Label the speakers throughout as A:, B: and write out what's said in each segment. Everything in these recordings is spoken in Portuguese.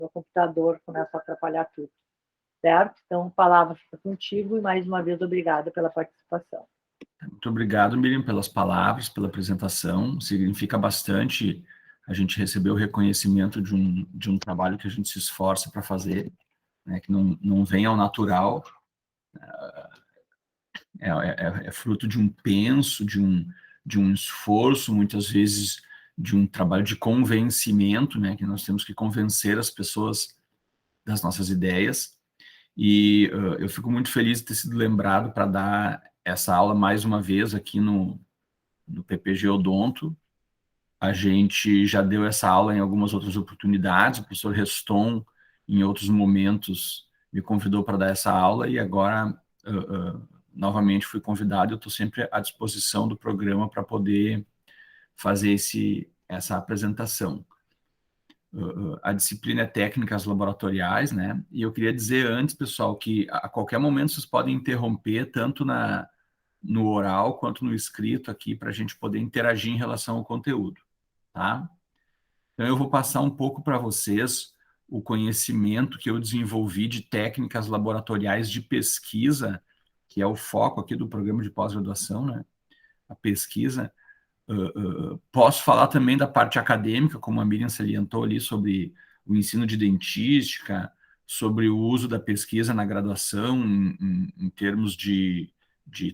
A: meu computador começa a atrapalhar tudo, certo? Então, a palavra fica contigo e, mais uma vez, obrigada pela participação.
B: Muito obrigado, Miriam, pelas palavras, pela apresentação. Significa bastante a gente receber o reconhecimento de um trabalho que a gente se esforça para fazer, né, que não vem ao natural, é fruto de um penso, de um esforço, muitas vezes de um trabalho de convencimento, né, que nós temos que convencer as pessoas das nossas ideias. E eu fico muito feliz de ter sido lembrado para dar essa aula mais uma vez aqui no PPG Odonto. A gente já deu essa aula em algumas outras oportunidades, o professor Reston, em outros momentos, me convidou para dar essa aula, e agora, novamente, fui convidado. Eu estou sempre à disposição do programa para poder fazer essa apresentação. A disciplina é técnicas laboratoriais, né? E eu queria dizer antes, pessoal, que a qualquer momento vocês podem interromper, tanto no oral quanto no escrito aqui, para a gente poder interagir em relação ao conteúdo, tá? Então, eu vou passar um pouco para vocês o conhecimento que eu desenvolvi de técnicas laboratoriais de pesquisa, que é o foco aqui do programa de pós-graduação, né? A pesquisa. Posso falar também da parte acadêmica, como a Miriam salientou ali, sobre o ensino de dentística, sobre o uso da pesquisa na graduação, em termos de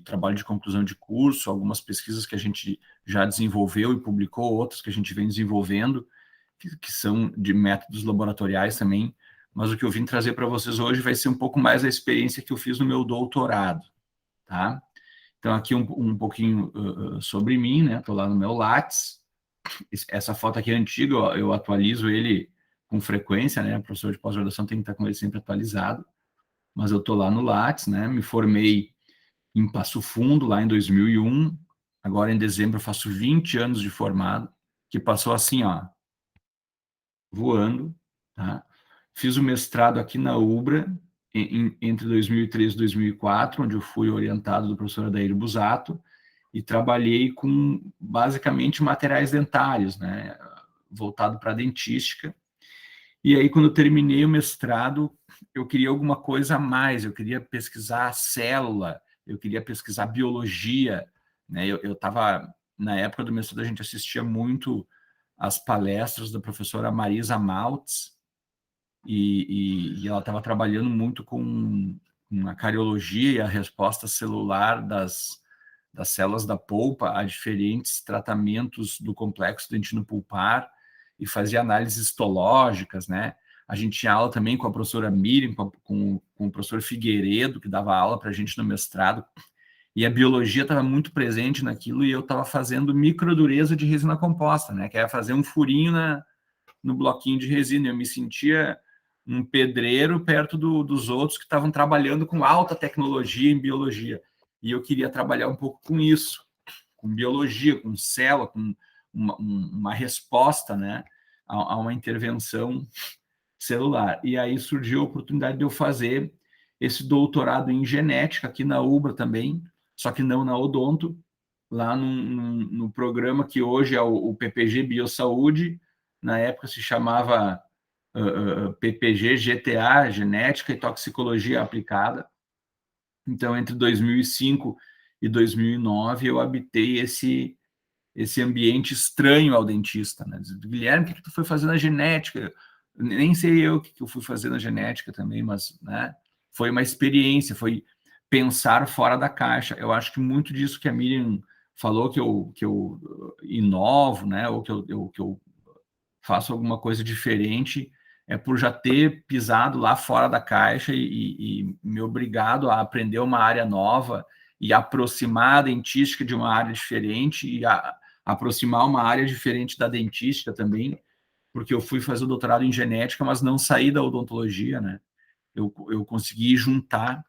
B: trabalho de conclusão de curso, algumas pesquisas que a gente já desenvolveu e publicou, outras que a gente vem desenvolvendo, que são de métodos laboratoriais também, mas o que eu vim trazer para vocês hoje vai ser um pouco mais a experiência que eu fiz no meu doutorado, tá? Então, aqui um pouquinho sobre mim, né? Estou lá no meu Lattes. Essa foto aqui é antiga, eu atualizo ele com frequência, né? O professor de pós-graduação tem que estar com ele sempre atualizado. Mas eu estou lá no Lattes, né? Me formei em Passo Fundo, lá em 2001. Agora, em dezembro, eu faço 20 anos de formado, que passou assim, ó, voando, tá? Fiz o mestrado aqui na UBRA, entre 2003 e 2004, onde eu fui orientado do professor Adair Busato, e trabalhei com, basicamente, materiais dentários, né? Voltado para a dentística. E aí, quando eu terminei o mestrado, eu queria alguma coisa a mais, eu queria pesquisar célula, eu queria pesquisar biologia, né? Eu estava, na época do mestrado, a gente assistia muito as palestras da professora Marisa Maltz, e ela estava trabalhando muito com a cariologia e a resposta celular das células da polpa a diferentes tratamentos do complexo dentino-pulpar, e fazia análises histológicas, né? A gente tinha aula também com a professora Miriam, com o professor Figueiredo, que dava aula para a gente no mestrado, e a biologia estava muito presente naquilo, e eu estava fazendo microdureza de resina composta, né? Que é fazer um furinho no bloquinho de resina. Eu me sentia um pedreiro perto dos outros que estavam trabalhando com alta tecnologia em biologia. E eu queria trabalhar um pouco com isso, com biologia, com célula, com uma resposta, né, a uma intervenção celular. E aí surgiu a oportunidade de eu fazer esse doutorado em genética aqui na UBRA também, só que não na Odonto, lá no programa que hoje é o PPG Biossaúde, na época se chamava PPG GTA, Genética e Toxicologia Aplicada. Então, entre 2005 e 2009, eu habitei esse ambiente estranho ao dentista, né? Guilherme, o que tu foi fazer na genética? Nem sei eu o que eu fui fazer na genética também, mas, né, foi uma experiência, foi pensar fora da caixa. Eu acho que muito disso que a Miriam falou, que eu inovo, né, ou que eu faço alguma coisa diferente, é por já ter pisado lá fora da caixa e me obrigado a aprender uma área nova e aproximar a dentística de uma área diferente e aproximar uma área diferente da dentística também, porque eu fui fazer o doutorado em genética, mas não saí da odontologia, né? Eu consegui juntar.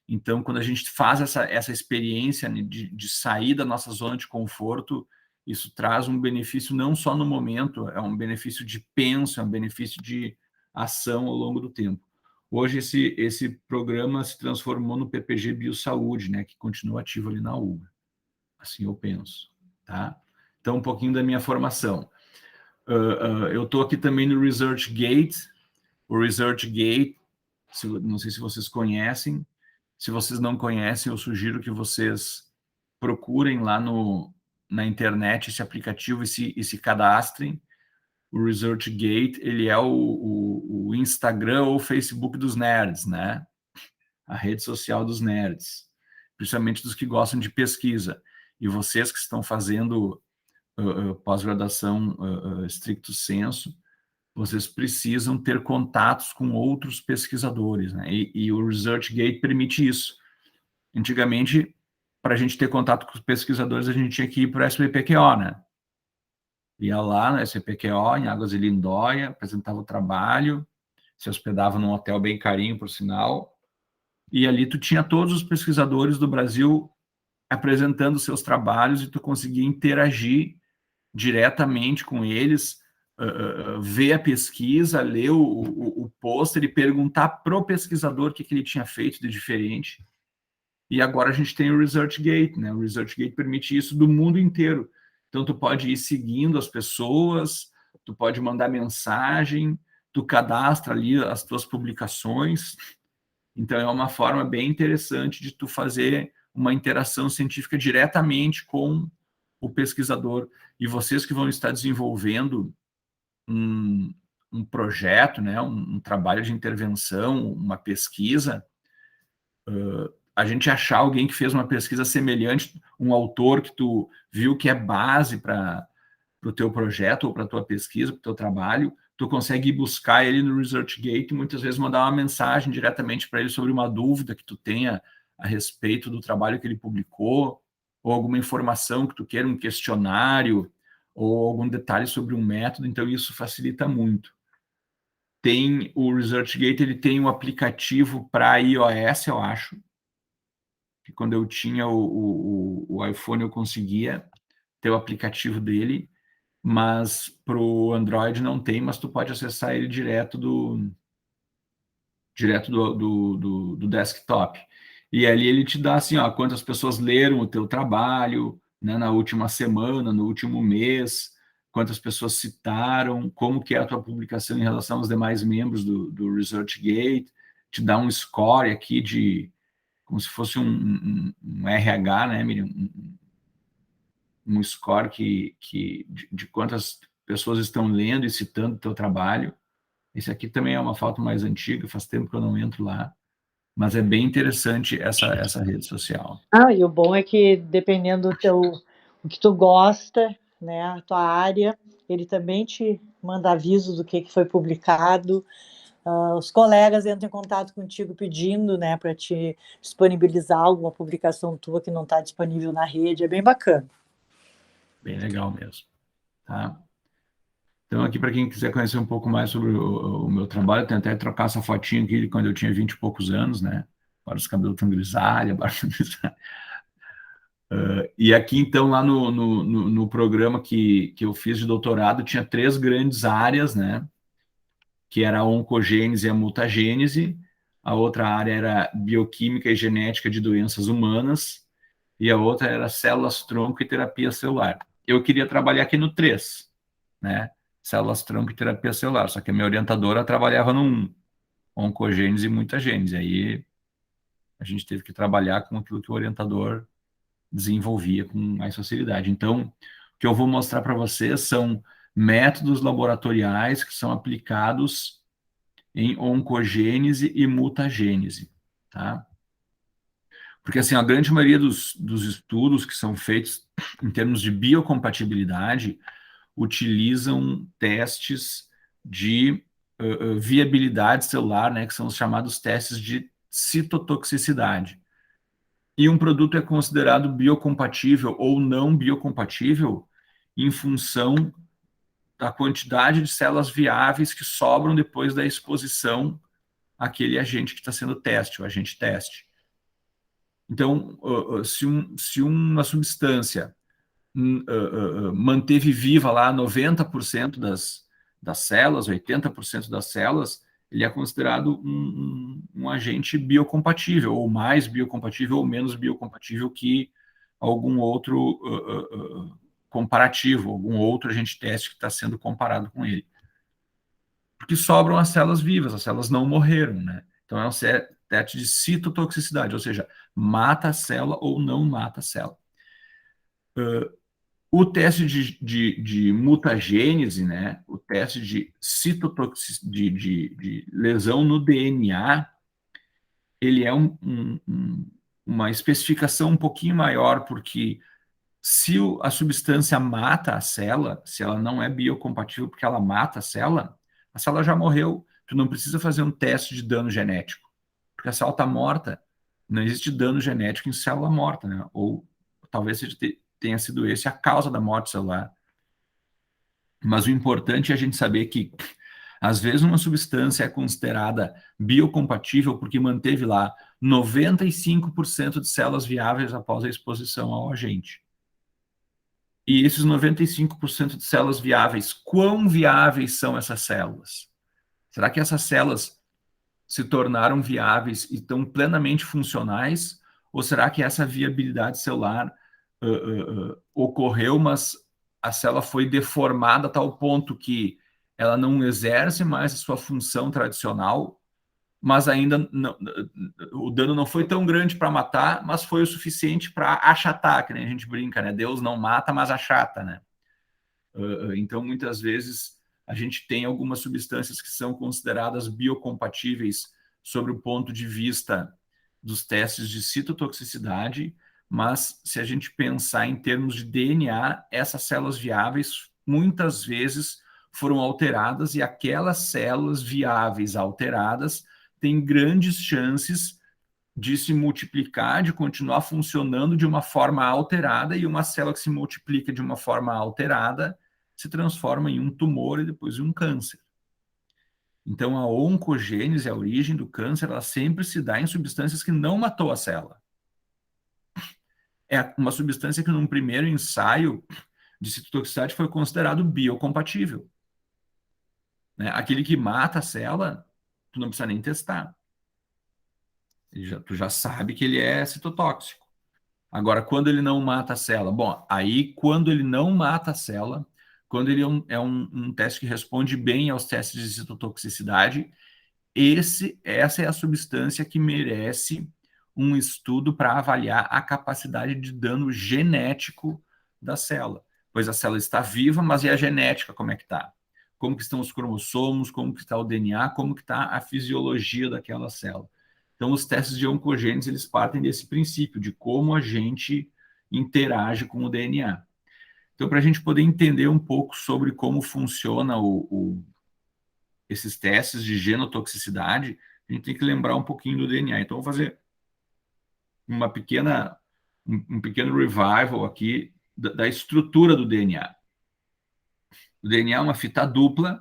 B: Então, quando a gente faz essa experiência de sair da nossa zona de conforto, isso traz um benefício não só no momento, é um benefício de penso, é um benefício de ação ao longo do tempo. Hoje, esse programa se transformou no PPG Biossaúde, né, que continua ativo ali na UBA. Assim eu penso, tá? Então, um pouquinho da minha formação. Eu estou aqui também no ResearchGate, O ResearchGate, não sei se vocês conhecem. Se vocês não conhecem, eu sugiro que vocês procurem lá na internet esse aplicativo e se cadastrem. O ResearchGate, ele é o Instagram ou o Facebook dos nerds, né? A rede social dos nerds, principalmente dos que gostam de pesquisa. E vocês que estão fazendo pós-graduação stricto sensu, vocês precisam ter contatos com outros pesquisadores, né? E o ResearchGate permite isso. Antigamente, para a gente ter contato com os pesquisadores, a gente tinha que ir para o SBPQO, né? Ia lá no SBPQO, em Águas de Lindóia, apresentava o trabalho, se hospedava num hotel bem carinho, por sinal, e ali tu tinha todos os pesquisadores do Brasil apresentando seus trabalhos e tu conseguia interagir diretamente com eles, ver a pesquisa, ler o pôster e perguntar pro pesquisador o que ele tinha feito de diferente. E agora a gente tem o ResearchGate, né? O ResearchGate permite isso do mundo inteiro. Então, tu pode ir seguindo as pessoas, tu pode mandar mensagem, tu cadastra ali as tuas publicações. Então, é uma forma bem interessante de tu fazer uma interação científica diretamente com o pesquisador. E vocês que vão estar desenvolvendo um projeto, né, um trabalho de intervenção, uma pesquisa, a gente achar alguém que fez uma pesquisa semelhante, um autor que tu viu que é base para o teu projeto ou para a tua pesquisa, para o teu trabalho, tu consegue ir buscar ele no ResearchGate e muitas vezes mandar uma mensagem diretamente para ele sobre uma dúvida que tu tenha a respeito do trabalho que ele publicou, ou alguma informação que tu queira, um questionário, ou algum detalhe sobre um método. Então isso facilita muito. Tem o ResearchGate, ele tem um aplicativo para iOS, eu acho, que quando eu tinha o iPhone eu conseguia ter o aplicativo dele, mas para o Android não tem, mas tu pode acessar ele direto do desktop. E ali ele te dá assim, ó, quantas pessoas leram o teu trabalho, né, na última semana, no último mês, quantas pessoas citaram, como que é a tua publicação em relação aos demais membros do ResearchGate, te dá um score aqui de como se fosse um RH, né, Miriam? Um score de quantas pessoas estão lendo e citando o teu trabalho. Esse aqui também é uma foto mais antiga, faz tempo que eu não entro lá, mas é bem interessante essa rede social.
A: E o bom é que, dependendo o que tu gosta, né, a tua área, ele também te manda avisos do que foi publicado. Os colegas entram em contato contigo pedindo, né, para te disponibilizar alguma publicação tua que não está disponível na rede. É bem bacana.
B: Bem legal mesmo, tá? Então, aqui, para quem quiser conhecer um pouco mais sobre o meu trabalho, eu tenho até trocar essa fotinha aqui de quando eu tinha 20 e poucos anos, né? Agora os cabelos estão grisalha, abaixo grisalha. E aqui, então, lá no programa que eu fiz de doutorado, tinha 3 grandes áreas, né? Que era a oncogênese e a mutagênese, a outra área era bioquímica e genética de doenças humanas, e a outra era células-tronco e terapia celular. Eu queria trabalhar aqui no 3, né? Células-tronco e terapia celular, só que a minha orientadora trabalhava no oncogênese e mutagênese, aí a gente teve que trabalhar com aquilo que o orientador desenvolvia com mais facilidade. Então, o que eu vou mostrar para vocês são métodos laboratoriais que são aplicados em oncogênese e mutagênese, tá? Porque, assim, a grande maioria dos estudos que são feitos em termos de biocompatibilidade utilizam testes de viabilidade celular, né, que são os chamados testes de citotoxicidade. E um produto é considerado biocompatível ou não biocompatível em função da quantidade de células viáveis que sobram depois da exposição àquele agente que está sendo teste, o agente teste. Então, se uma substância manteve viva lá 90% das células, 80% das células, ele é considerado um agente biocompatível, ou mais biocompatível ou menos biocompatível que algum outro comparativo, algum outro agente teste que está sendo comparado com ele. porque sobram as células vivas, as células não morreram, né? Então é um teste de citotoxicidade, ou seja, mata a célula ou não mata a célula. O teste de mutagênese, né? O teste de de lesão no DNA, ele é uma especificação um pouquinho maior, porque se a substância mata a célula, se ela não é biocompatível porque ela mata a célula já morreu. Tu não precisa fazer um teste de dano genético, porque a célula está morta. Não existe dano genético em célula morta, né? Ou talvez tenha sido esse a causa da morte celular. Mas o importante é a gente saber que, às vezes, uma substância é considerada biocompatível porque manteve lá 95% de células viáveis após a exposição ao agente. E esses 95% de células viáveis, quão viáveis são essas células? Será que essas células se tornaram viáveis e estão plenamente funcionais? Ou será que essa viabilidade celular ocorreu, mas a célula foi deformada a tal ponto que ela não exerce mais a sua função tradicional, mas ainda não, o dano não foi tão grande para matar, mas foi o suficiente para achatar, que nem a gente brinca, né? Deus não mata, mas achata, né? Então, muitas vezes, a gente tem algumas substâncias que são consideradas biocompatíveis sobre o ponto de vista dos testes de citotoxicidade, mas se a gente pensar em termos de DNA, essas células viáveis muitas vezes foram alteradas e aquelas células viáveis alteradas têm grandes chances de se multiplicar, de continuar funcionando de uma forma alterada, e uma célula que se multiplica de uma forma alterada se transforma em um tumor e depois em um câncer. Então, a oncogênese, a origem do câncer, ela sempre se dá em substâncias que não matou a célula. É uma substância que, num primeiro ensaio de citotoxicidade, foi considerado biocompatível. Né? Aquele que mata a célula, tu não precisa nem testar. Tu já sabe que ele é citotóxico. Agora, quando ele não mata a célula? Bom, aí quando ele não mata a célula, quando ele é um teste que responde bem aos testes de citotoxicidade, essa é a substância que merece um estudo para avaliar a capacidade de dano genético da célula. Pois a célula está viva, mas e a genética, como é que está? Como que estão os cromossomos, como que está o DNA, como que está a fisiologia daquela célula. Então, os testes de oncogênese, eles partem desse princípio, de como a gente interage com o DNA. Então, para a gente poder entender um pouco sobre como funciona esses testes de genotoxicidade, a gente tem que lembrar um pouquinho do DNA. Então, vou fazer um pequeno revival aqui da estrutura do DNA. O DNA é uma fita dupla,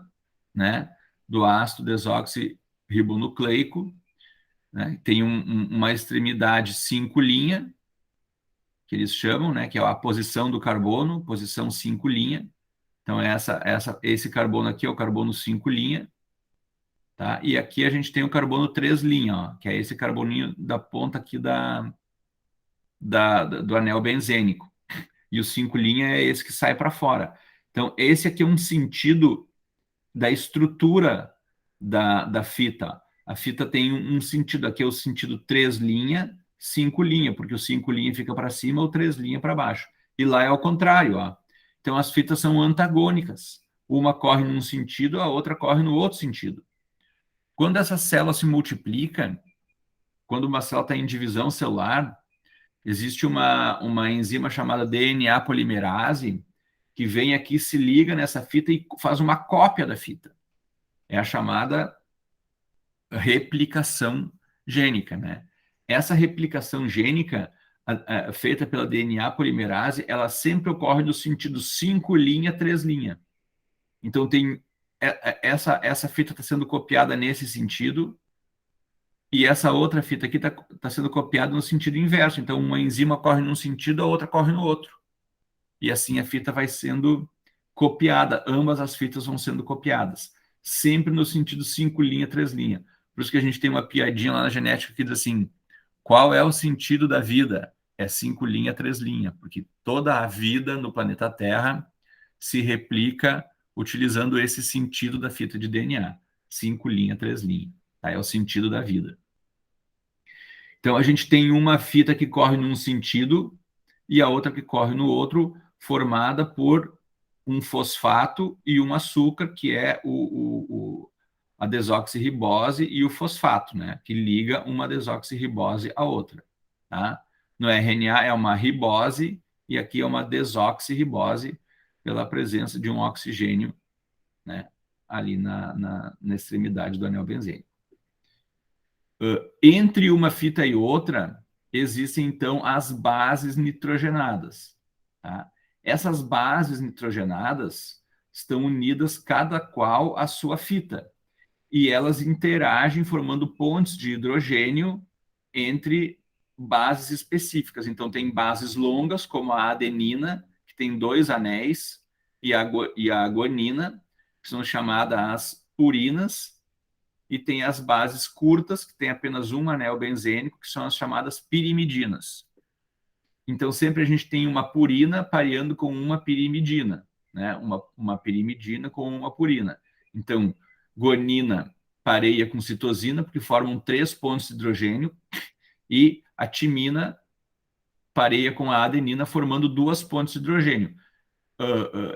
B: né, do ácido desoxirribonucleico, né, tem uma extremidade 5' que eles chamam, né, que é a posição do carbono, posição 5'. Então, esse carbono aqui é o carbono 5', tá? E aqui a gente tem o carbono 3', ó, que é esse carboninho da ponta aqui do anel benzênico. E o 5' é esse que sai para fora. Então, esse aqui é um sentido da estrutura da fita. A fita tem um sentido, aqui é o sentido 3', 5', porque o 5' fica para cima, o 3' para baixo. E lá é ao contrário, ó. Então, as fitas são antagônicas. Uma corre num sentido, a outra corre no outro sentido. Quando essa célula se multiplica, quando uma célula está em divisão celular, existe uma enzima chamada DNA polimerase, que vem aqui, se liga nessa fita e faz uma cópia da fita. É a chamada replicação gênica, né? Essa replicação gênica, feita pela DNA polimerase, ela sempre ocorre no sentido 5', 3'. Então, essa fita está sendo copiada nesse sentido, e essa outra fita aqui está sendo copiada no sentido inverso. Então, uma enzima corre num sentido, a outra corre no outro. E assim a fita vai sendo copiada. Ambas as fitas vão sendo copiadas. Sempre no sentido 5', 3'. Por isso que a gente tem uma piadinha lá na genética que diz assim: qual é o sentido da vida? É 5', 3'. Porque toda a vida no planeta Terra se replica utilizando esse sentido da fita de DNA. 5 linhas, 3 linhas. Tá? É o sentido da vida. Então, a gente tem uma fita que corre num sentido e a outra que corre no outro, formada por um fosfato e um açúcar, que é a desoxirribose e o fosfato, né? Que liga uma desoxirribose à outra. Tá? No RNA é uma ribose e aqui é uma desoxirribose pela presença de um oxigênio, né? Ali na extremidade do anel benzênico. Entre uma fita e outra, existem, então, as bases nitrogenadas. Tá? Essas bases nitrogenadas estão unidas, cada qual à sua fita, e elas interagem formando pontes de hidrogênio entre bases específicas. Então, tem bases longas, como a adenina, que tem 2 anéis, e a guanina, que são chamadas as purinas, e tem as bases curtas, que tem apenas um anel benzênico, que são as chamadas pirimidinas. Então, sempre a gente tem uma purina pareando com uma pirimidina, né? Uma pirimidina com uma purina. Então, guanina pareia com citosina, porque formam 3 pontos de hidrogênio, e a timina pareia com a adenina, formando 2 pontos de hidrogênio.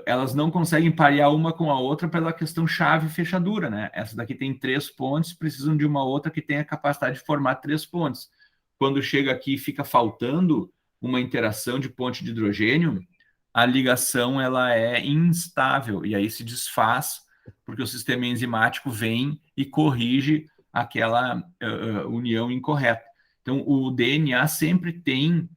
B: Elas não conseguem parear uma com a outra pela questão chave-fechadura, né? Essa daqui tem 3 pontes, precisam de uma outra que tenha a capacidade de formar 3 pontes. Quando chega aqui e fica faltando uma interação de ponte de hidrogênio, a ligação ela é instável e aí se desfaz porque o sistema enzimático vem e corrige aquela união incorreta. Então, o DNA sempre tem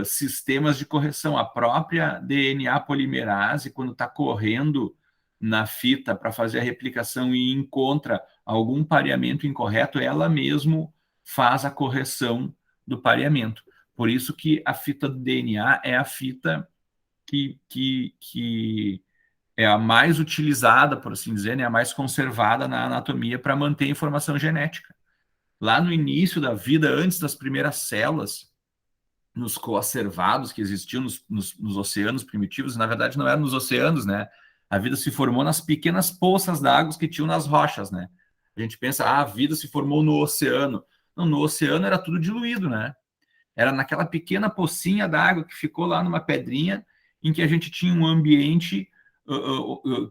B: sistemas de correção. A própria DNA polimerase, quando está correndo na fita para fazer a replicação e encontra algum pareamento incorreto, ela mesmo faz a correção do pareamento. Por isso que a fita do DNA é a fita que é a mais utilizada, por assim dizer, né, a mais conservada na anatomia para manter a informação genética. Lá no início da vida, antes das primeiras células, nos coacervados que existiam nos oceanos primitivos, na verdade não era nos oceanos, né? A vida se formou nas pequenas poças d'água que tinham nas rochas, né? A gente pensa, a vida se formou no oceano. Não, no oceano era tudo diluído, né? Era naquela pequena pocinha d'água que ficou lá numa pedrinha, em que a gente tinha um ambiente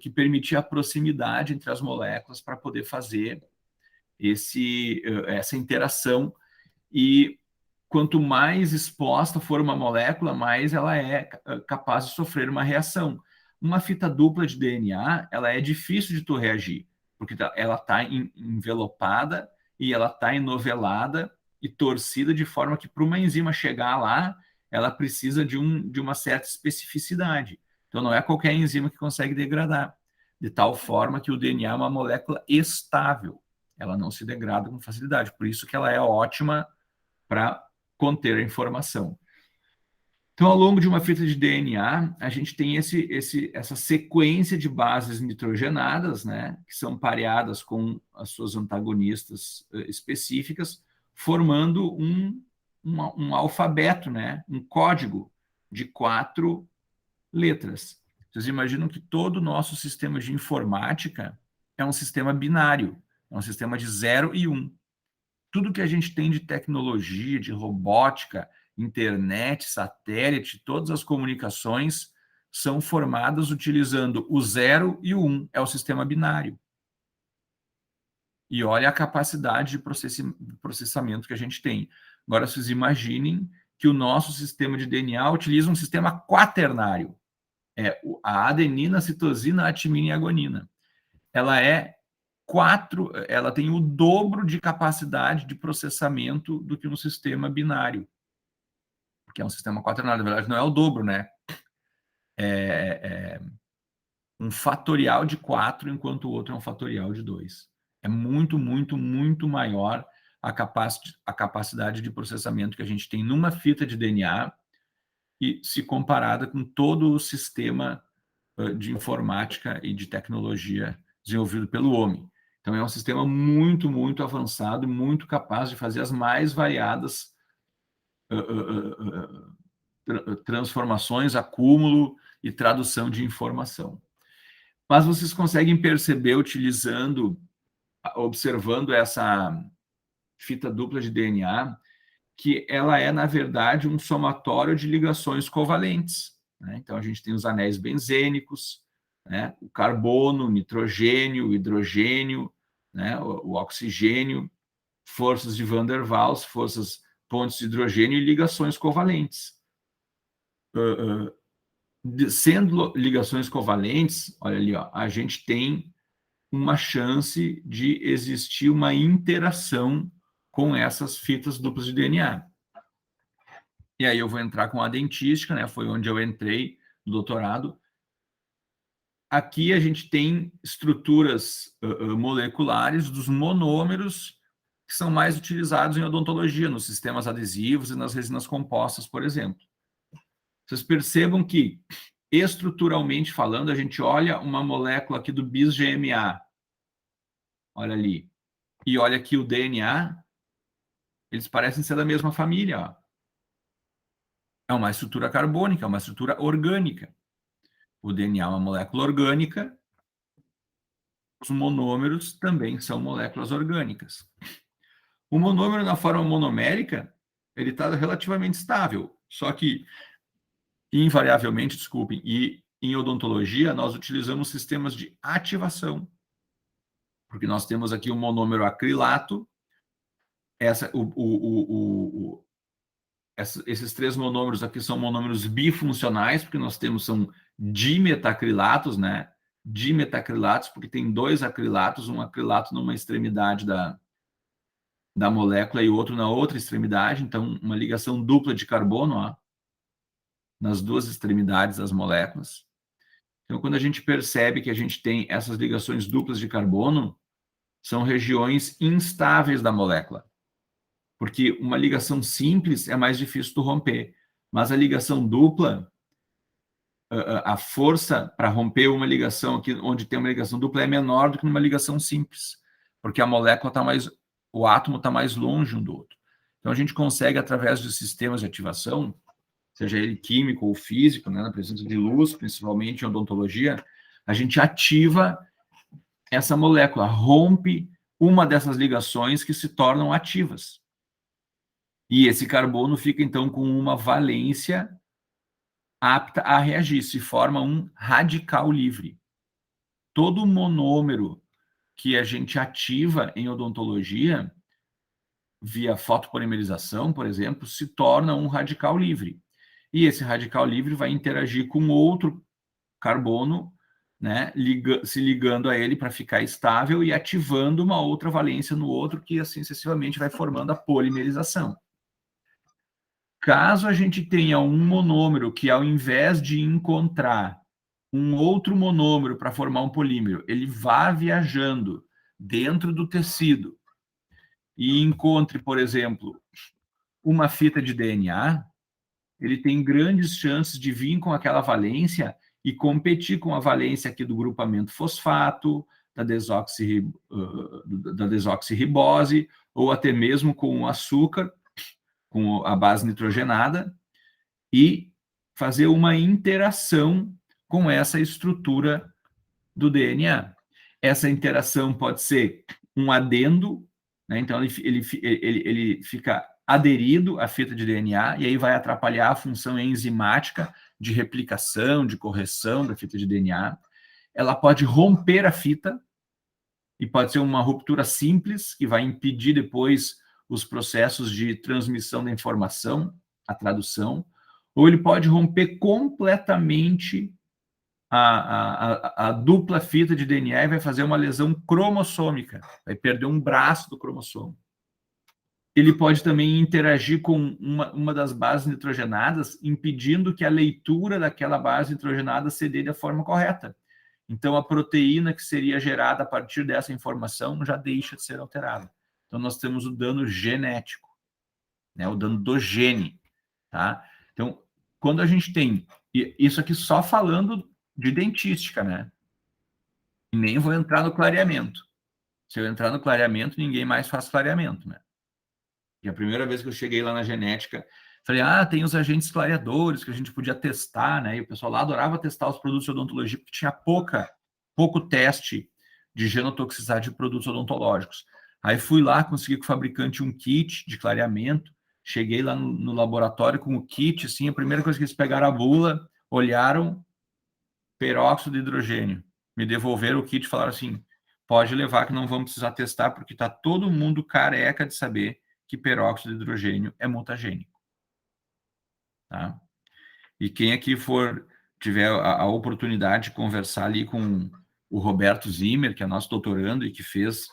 B: que permitia a proximidade entre as moléculas para poder fazer essa interação. E quanto mais exposta for uma molécula, mais ela é capaz de sofrer uma reação. Uma fita dupla de DNA, ela é difícil de tu reagir, porque ela está envelopada e ela está enovelada e torcida de forma que para uma enzima chegar lá, ela precisa de uma certa especificidade. Então, não é qualquer enzima que consegue degradar, de tal forma que o DNA é uma molécula estável. Ela não se degrada com facilidade. Por isso que ela é ótima para conter a informação. Então, ao longo de uma fita de DNA, a gente tem essa sequência de bases nitrogenadas, né, que são pareadas com as suas antagonistas específicas, formando um alfabeto, né, um código de 4 letras. Vocês imaginam que todo o nosso sistema de informática é um sistema binário, é um sistema de 0 e 1. Tudo que a gente tem de tecnologia, de robótica, internet, satélite, todas as comunicações são formadas utilizando o 0 e o 1, é o sistema binário. E olha a capacidade de processamento que a gente tem. Agora, vocês imaginem que o nosso sistema de DNA utiliza um sistema quaternário. É a adenina, a citosina, a timina e a guanina. Ela tem o dobro de capacidade de processamento do que um sistema binário, que é um sistema quaternário. Na verdade, não é o dobro, né? É um fatorial de 4, enquanto o outro é um fatorial de 2. É muito, muito, muito maior a capacidade de processamento que a gente tem numa fita de DNA e se comparada com todo o sistema de informática e de tecnologia desenvolvido pelo homem. Então, é um sistema muito, muito avançado e muito capaz de fazer as mais variadas transformações, acúmulo e tradução de informação. Mas vocês conseguem perceber, observando essa fita dupla de DNA, que ela é, na verdade, um somatório de ligações covalentes, né? Então, a gente tem os anéis benzênicos, né? O carbono, o nitrogênio, o hidrogênio, né? O oxigênio, forças de Van der Waals, pontes de hidrogênio e ligações covalentes. Sendo ligações covalentes, olha ali, ó, a gente tem uma chance de existir uma interação com essas fitas duplas de DNA. E aí eu vou entrar com a dentística, né? Foi onde eu entrei no doutorado. Aqui a gente tem estruturas moleculares dos monômeros que são mais utilizados em odontologia, nos sistemas adesivos e nas resinas compostas, por exemplo. Vocês percebam que, estruturalmente falando, a gente olha uma molécula aqui do bis-GMA, olha ali, e olha aqui o DNA, eles parecem ser da mesma família, ó. É uma estrutura carbônica, é uma estrutura orgânica. O DNA é uma molécula orgânica, os monômeros também são moléculas orgânicas. O monômero na forma monomérica, ele está relativamente estável, só que, invariavelmente, desculpem, e em odontologia, nós utilizamos sistemas de ativação, porque nós temos aqui o monômero acrilato, esses 3 monômeros aqui são monômeros bifuncionais, porque nós são dimetacrilatos, né? Dimetacrilatos, porque tem 2 acrilatos, um acrilato numa extremidade da molécula e outro na outra extremidade, então uma ligação dupla de carbono, ó, nas 2 extremidades das moléculas. Então, quando a gente percebe que a gente tem essas ligações duplas de carbono, são regiões instáveis da molécula. Porque uma ligação simples é mais difícil de romper, mas a ligação dupla, a força para romper uma ligação aqui, onde tem uma ligação dupla, é menor do que numa ligação simples, porque a molécula está mais, o átomo está mais longe um do outro. Então a gente consegue, através de sistemas de ativação, seja ele químico ou físico, né, na presença de luz, principalmente em odontologia, a gente ativa essa molécula, rompe uma dessas ligações que se tornam ativas. E esse carbono fica, então, com uma valência apta a reagir, se forma um radical livre. Todo monômero que a gente ativa em odontologia, via fotopolimerização, por exemplo, se torna um radical livre. E esse radical livre vai interagir com outro carbono, né, se ligando a ele para ficar estável e ativando uma outra valência no outro, que assim sucessivamente vai formando a polimerização. Caso a gente tenha um monômero que, ao invés de encontrar um outro monômero para formar um polímero, ele vá viajando dentro do tecido e encontre, por exemplo, uma fita de DNA, ele tem grandes chances de vir com aquela valência e competir com a valência aqui do grupamento fosfato, da desoxirribose, ou até mesmo com o açúcar, com a base nitrogenada, e fazer uma interação com essa estrutura do DNA. Essa interação pode ser um adendo, né? Então ele fica aderido à fita de DNA, e aí vai atrapalhar a função enzimática de replicação, de correção da fita de DNA. Ela pode romper a fita, e pode ser uma ruptura simples, que vai impedir depois os processos de transmissão da informação, a tradução, ou ele pode romper completamente a dupla fita de DNA e vai fazer uma lesão cromossômica, vai perder um braço do cromossomo. Ele pode também interagir com uma das bases nitrogenadas, impedindo que a leitura daquela base nitrogenada se dê da forma correta. Então, a proteína que seria gerada a partir dessa informação já deixa de ser alterada. Então, nós temos o dano genético, né? O dano do gene, tá? Então, quando a gente tem isso aqui só falando de dentística, né? E nem vou entrar no clareamento. Se eu entrar no clareamento, ninguém mais faz clareamento, né? E a primeira vez que eu cheguei lá na genética, falei, tem os agentes clareadores que a gente podia testar, né? E o pessoal lá adorava testar os produtos de odontologia porque tinha pouca pouco teste de genotoxicidade de produtos odontológicos. Aí fui lá, consegui com o fabricante um kit de clareamento, cheguei lá no laboratório com o kit, assim, a primeira coisa que eles pegaram a bula, olharam, peróxido de hidrogênio, me devolveram o kit e falaram assim, pode levar que não vamos precisar testar, porque está todo mundo careca de saber que peróxido de hidrogênio é mutagênico. Tá? E quem aqui tiver a oportunidade de conversar ali com o Roberto Zimmer, que é nosso doutorando e que fez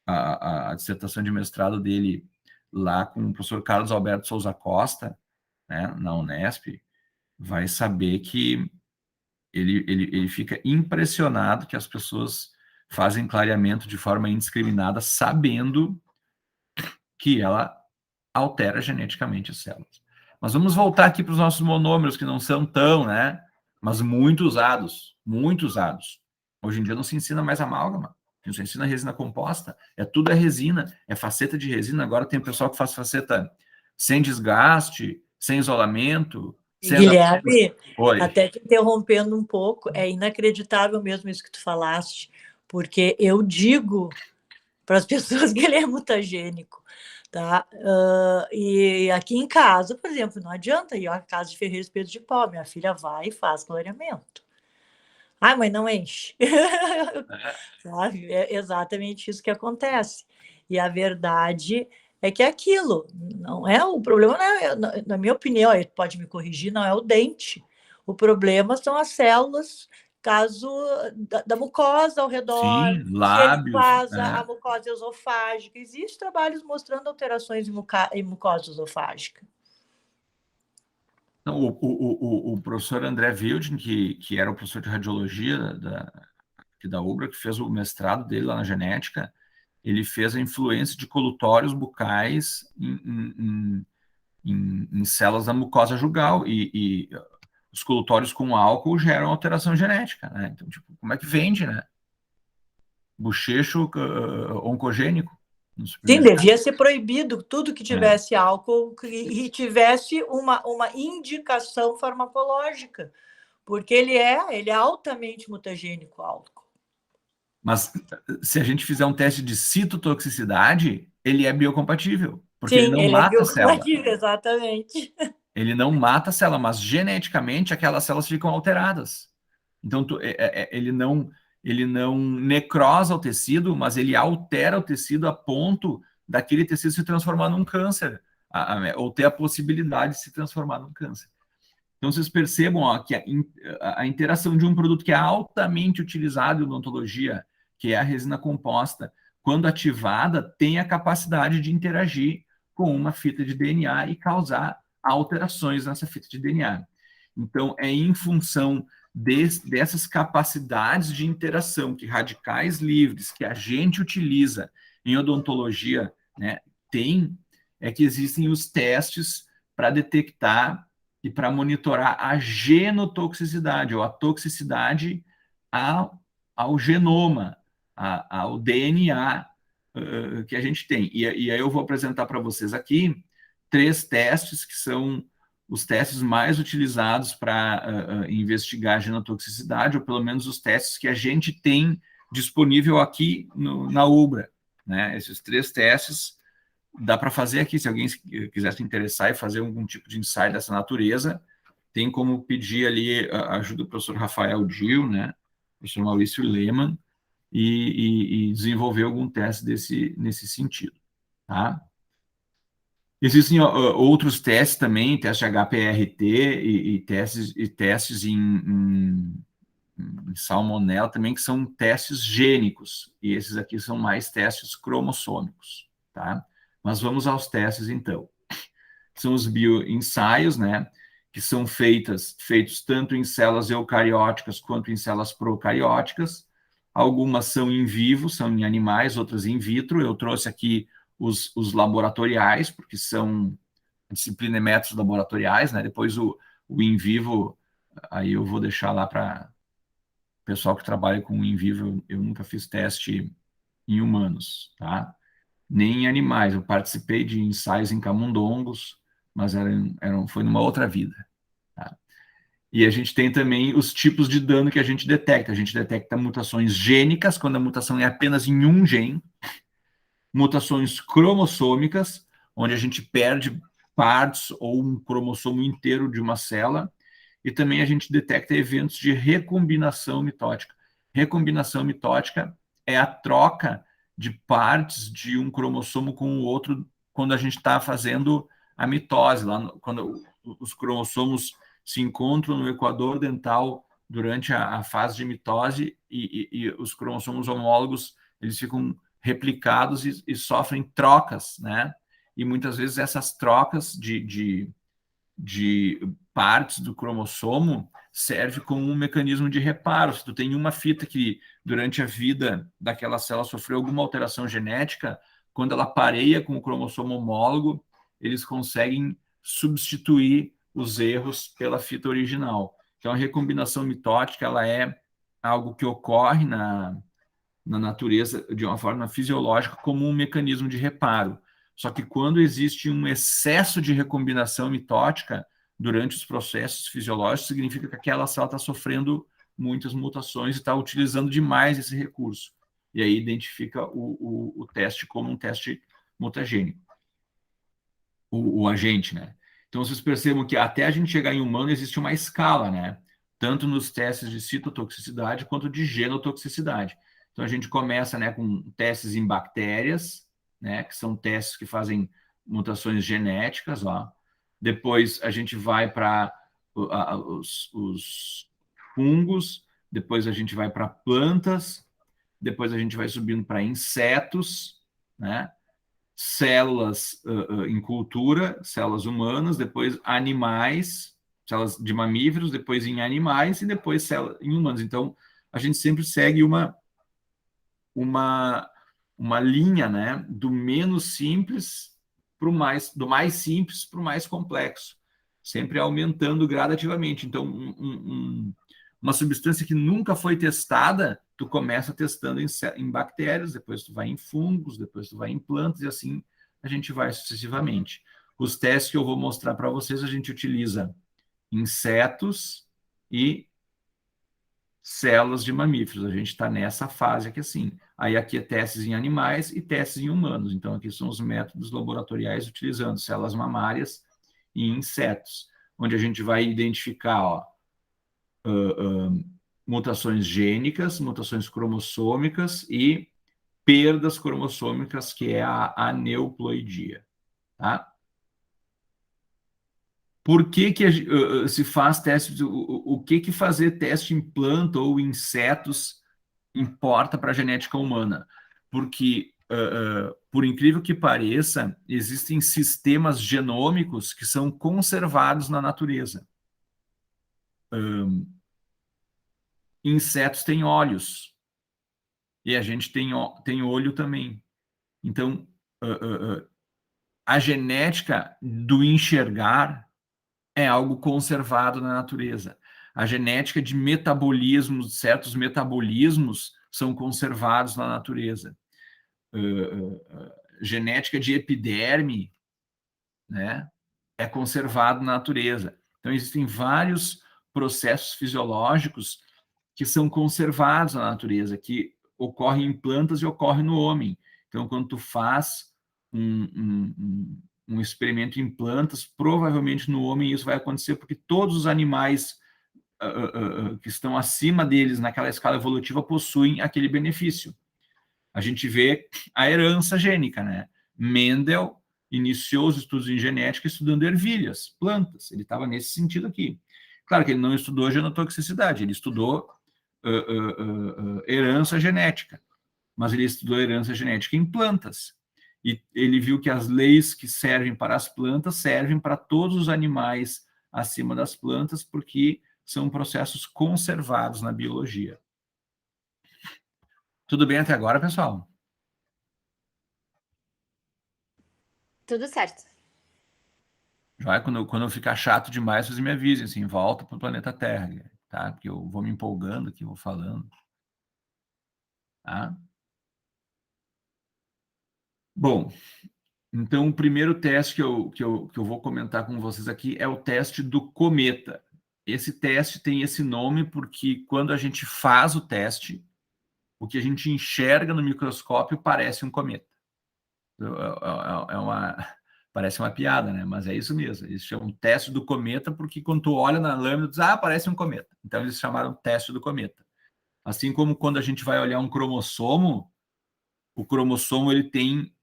B: a dissertação de mestrado dele lá com o professor Carlos Alberto Souza Costa, né, na Unesp, vai saber que ele fica impressionado que as pessoas fazem clareamento de forma indiscriminada, sabendo que ela altera geneticamente as células. Mas vamos voltar aqui para os nossos monômeros, que não são tão, né? Mas muito usados, muito usados. Hoje em dia não se ensina mais amálgama, não se ensina resina composta, tudo é resina, é faceta de resina. Agora tem pessoal que faz faceta sem desgaste, sem isolamento, sem...
A: Guilherme,
B: Oi.
A: até te interrompendo um pouco, é inacreditável mesmo isso que tu falaste, porque eu digo para as pessoas que ele é mutagênico, tá? E aqui em casa, por exemplo, não adianta ir à casa de Ferreira Espeto de Pau, minha filha vai e faz clareamento. Ai, mãe, não enche. Sabe? É exatamente isso que acontece. E a verdade é que é aquilo, não é o problema, não é, na minha opinião, ele pode me corrigir, não é o dente. O problema são as células, caso da mucosa ao redor,
B: Sim,
A: se ele
B: lábios,
A: faz a mucosa esofágica. Existem trabalhos mostrando alterações em mucosa esofágica.
B: Não, o professor André Wilding, que era o professor de radiologia da UBRA, que fez o mestrado dele lá na genética, ele fez a influência de colutórios bucais em células da mucosa jugal, e os colutórios com álcool geram alteração genética, né? Então, tipo, como é que vende, né? Bochecho oncogênico no
A: Sim,
B: supermercado.
A: devia ser proibido tudo que tivesse álcool e tivesse uma indicação farmacológica, porque ele é altamente mutagênico, o álcool.
B: Mas se a gente fizer um teste de citotoxicidade, ele é biocompatível, porque ele
A: Sim,
B: não
A: ele é
B: mata a célula.
A: biocompatível, exatamente.
B: Ele não mata a célula, mas geneticamente aquelas células ficam alteradas. Então, ele não necrosa o tecido, mas ele altera o tecido a ponto daquele tecido se transformar num câncer, ou ter a possibilidade de se transformar num câncer. Então, vocês percebam, ó, que a interação de um produto que é altamente utilizado em odontologia, que é a resina composta, quando ativada, tem a capacidade de interagir com uma fita de DNA e causar alterações nessa fita de DNA. Então, é em função dessas capacidades de interação que radicais livres, que a gente utiliza em odontologia, né, que existem os testes para detectar e para monitorar a genotoxicidade, ou a toxicidade ao genoma, ao DNA que a gente tem. E aí eu vou apresentar para vocês aqui 3 testes que são os testes mais utilizados para investigar a genotoxicidade, ou pelo menos os testes que a gente tem disponível aqui na UBRA. Né? Esses 3 testes dá para fazer aqui, se alguém quiser se interessar e fazer algum tipo de ensaio dessa natureza, tem como pedir ali a ajuda do professor Rafael Dil, né, professor Maurício Lehmann, e desenvolver algum teste nesse sentido, tá? Existem outros testes também, teste HPRT e testes em salmonela também, que são testes gênicos, e esses aqui são mais testes cromossômicos, tá? Mas vamos aos testes, então. São os bioensaios, né? Que são feitos tanto em células eucarióticas quanto em células procarióticas. Algumas são em vivo, são em animais, outras in vitro. Eu trouxe aqui os laboratoriais, porque são disciplina e métodos laboratoriais, né? Depois o in vivo, aí eu vou deixar lá para o pessoal que trabalha com in vivo. Eu nunca fiz teste em humanos, tá? Nem em animais. Eu participei de ensaios em camundongos, mas foi numa outra vida. Tá? E a gente tem também os tipos de dano que a gente detecta. A gente detecta mutações gênicas, quando a mutação é apenas em um gene, mutações cromossômicas, onde a gente perde partes ou um cromossomo inteiro de uma célula, e também a gente detecta eventos de recombinação mitótica. Recombinação mitótica é a troca de partes de um cromossomo com o outro quando a gente está fazendo a mitose, lá quando os cromossomos se encontram no equador dental durante a fase de mitose e os cromossomos homólogos eles ficam replicados e sofrem trocas, né? E muitas vezes essas trocas de partes do cromossomo serve como um mecanismo de reparo. Se tu tem uma fita que durante a vida daquela célula sofreu alguma alteração genética, quando ela pareia com o cromossomo homólogo, eles conseguem substituir os erros pela fita original. Então a recombinação mitótica ela é algo que ocorre na natureza de uma forma fisiológica como um mecanismo de reparo. Só que quando existe um excesso de recombinação mitótica durante os processos fisiológicos, significa que aquela célula está sofrendo muitas mutações e está utilizando demais esse recurso. E aí identifica o teste como um teste mutagênico, o agente, né? Então vocês percebam que até a gente chegar em humano existe uma escala, né? Tanto nos testes de citotoxicidade quanto de genotoxicidade. Então a gente começa, né, com testes em bactérias, né, que são testes que fazem mutações genéticas, ó. Depois a gente vai para os fungos, depois a gente vai para plantas, depois a gente vai subindo para insetos, né? Células em cultura, células humanas, depois animais, células de mamíferos, depois em animais e depois células em humanos. Então, a gente sempre segue uma, uma linha, né, do menos simples para o mais, do mais simples para o mais complexo, sempre aumentando gradativamente. Então, uma substância que nunca foi testada, tu começa testando em bactérias, depois tu vai em fungos, depois tu vai em plantas e assim a gente vai sucessivamente. Os testes que eu vou mostrar para vocês, a gente utiliza insetos e células de mamíferos. A gente está nessa fase aqui assim. Aí aqui é testes em animais e testes em humanos. Então aqui são os métodos laboratoriais utilizando células mamárias e insetos, onde a gente vai identificar, ó, mutações gênicas, mutações cromossômicas e perdas cromossômicas, que é a aneuploidia, tá? Por que que se faz teste? O que fazer teste em planta ou insetos importa para a genética humana? Porque, por incrível que pareça, existem sistemas genômicos que são conservados na natureza. Insetos têm olhos e a gente tem olho também. Então, a genética do enxergar é algo conservado na natureza. A genética de metabolismos, certos metabolismos, são conservados na natureza. Genética de epiderme, né, é conservado na natureza. Então, existem vários processos fisiológicos que são conservados na natureza, que ocorrem em plantas e ocorrem no homem. Então, quando tu faz um experimento em plantas, provavelmente no homem isso vai acontecer, porque todos os animais que estão acima deles naquela escala evolutiva possuem aquele benefício. A gente vê a herança gênica, né? Mendel iniciou os estudos em genética estudando ervilhas, plantas. Ele estava nesse sentido aqui. Claro que ele não estudou genotoxicidade, ele estudou herança genética, mas ele estudou herança genética em plantas. E ele viu que as leis que servem para as plantas servem para todos os animais acima das plantas, porque são processos conservados na biologia. Tudo bem até agora, pessoal?
C: Tudo certo.
B: Já quando eu ficar chato demais, vocês me avisem, assim, volta para o planeta Terra, tá? Porque eu vou me empolgando aqui, vou falando. Tá? Bom, então o primeiro teste que eu vou comentar com vocês aqui é o teste do cometa. esse teste tem esse nome porque quando a gente faz o teste, o que a gente enxerga no microscópio parece um cometa. Parece uma piada, né? Mas é isso mesmo. Eles chamam teste do cometa porque quando tu olha na lâmina, diz, parece um cometa. Então eles chamaram teste do cometa. Assim como quando a gente vai olhar um cromossomo, o cromossomo ele tem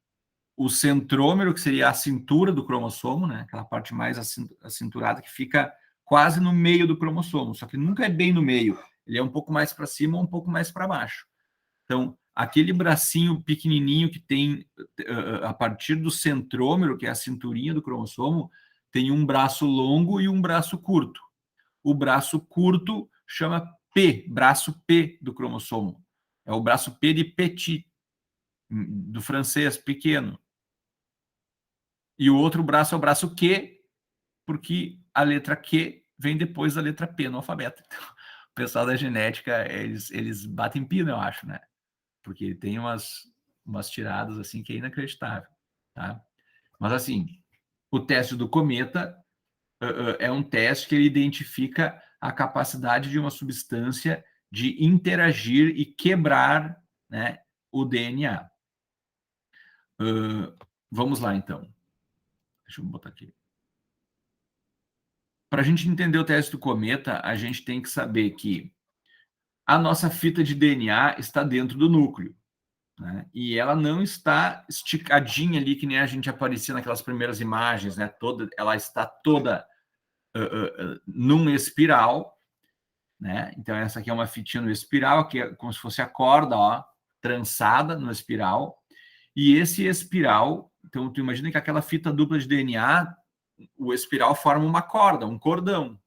B: o centrômero, que seria a cintura do cromossomo, né? Aquela parte mais acinturada que fica quase no meio do cromossomo, só que nunca é bem no meio. Ele é um pouco mais para cima ou um pouco mais para baixo. Então, aquele bracinho pequenininho que tem, a partir do centrômero, que é a cinturinha do cromossomo, tem um braço longo e um braço curto. O braço curto chama P, braço P do cromossomo. É o braço P de petit, do francês, pequeno. E o outro braço é o braço Q, porque a letra Q vem depois da letra P no alfabeto. Então, o pessoal da genética, eles batem pino, eu acho, né? Porque tem umas tiradas assim que é inacreditável, tá? Mas assim, o teste do cometa é um teste que ele identifica a capacidade de uma substância de interagir e quebrar, né, o DNA. Vamos lá, então. Deixa eu botar aqui. Para a gente entender o teste do cometa, a gente tem que saber que a nossa fita de DNA está dentro do núcleo, né? E ela não está esticadinha ali, que nem a gente aparecia naquelas primeiras imagens, né? Ela está toda num espiral, né? Então, essa aqui é uma fitinha no espiral, que é como se fosse a corda, ó, trançada no espiral. E esse espiral, então, tu imagina que aquela fita dupla de DNA, o espiral forma uma corda, um cordão.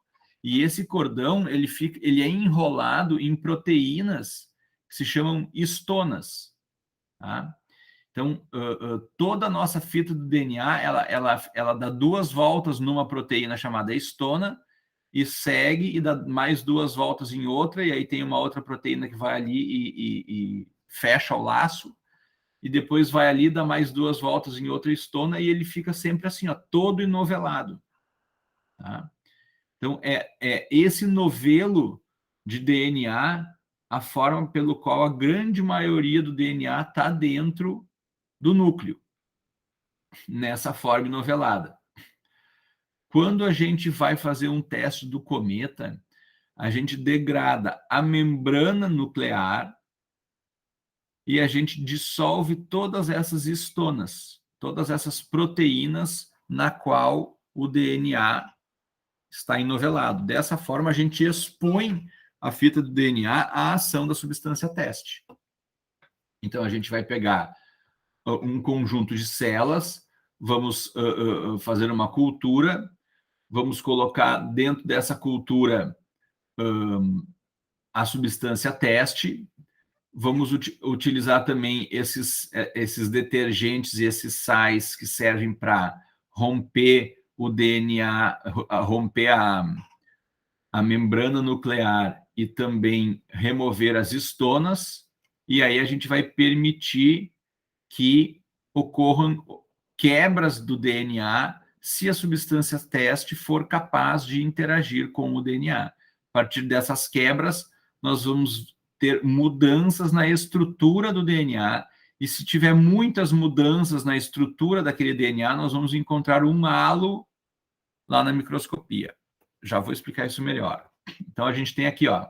B: E esse cordão, ele é enrolado em proteínas que se chamam histonas, tá? Então, toda a nossa fita do DNA, ela dá 2 voltas numa proteína chamada histona e segue e dá mais 2 voltas em outra, e aí tem uma outra proteína que vai ali e fecha o laço, e depois vai ali, dá mais 2 voltas em outra histona, e ele fica sempre assim, ó, todo enovelado. Tá? Então, é esse novelo de DNA a forma pelo qual a grande maioria do DNA está dentro do núcleo, nessa forma novelada. Quando a gente vai fazer um teste do cometa, a gente degrada a membrana nuclear e a gente dissolve todas essas histonas, todas essas proteínas na qual o DNA está enovelado. Dessa forma, a gente expõe a fita do DNA à ação da substância teste. Então, a gente vai pegar um conjunto de células, vamos fazer uma cultura, vamos colocar dentro dessa cultura a substância teste, vamos utilizar também esses detergentes e esses sais que servem para romper o DNA, romper a membrana nuclear e também remover as histonas, e aí a gente vai permitir que ocorram quebras do DNA se a substância teste for capaz de interagir com o DNA. A partir dessas quebras, nós vamos ter mudanças na estrutura do DNA, e se tiver muitas mudanças na estrutura daquele DNA, nós vamos encontrar um halo lá na microscopia. Já vou explicar isso melhor. Então, a gente tem aqui, ó,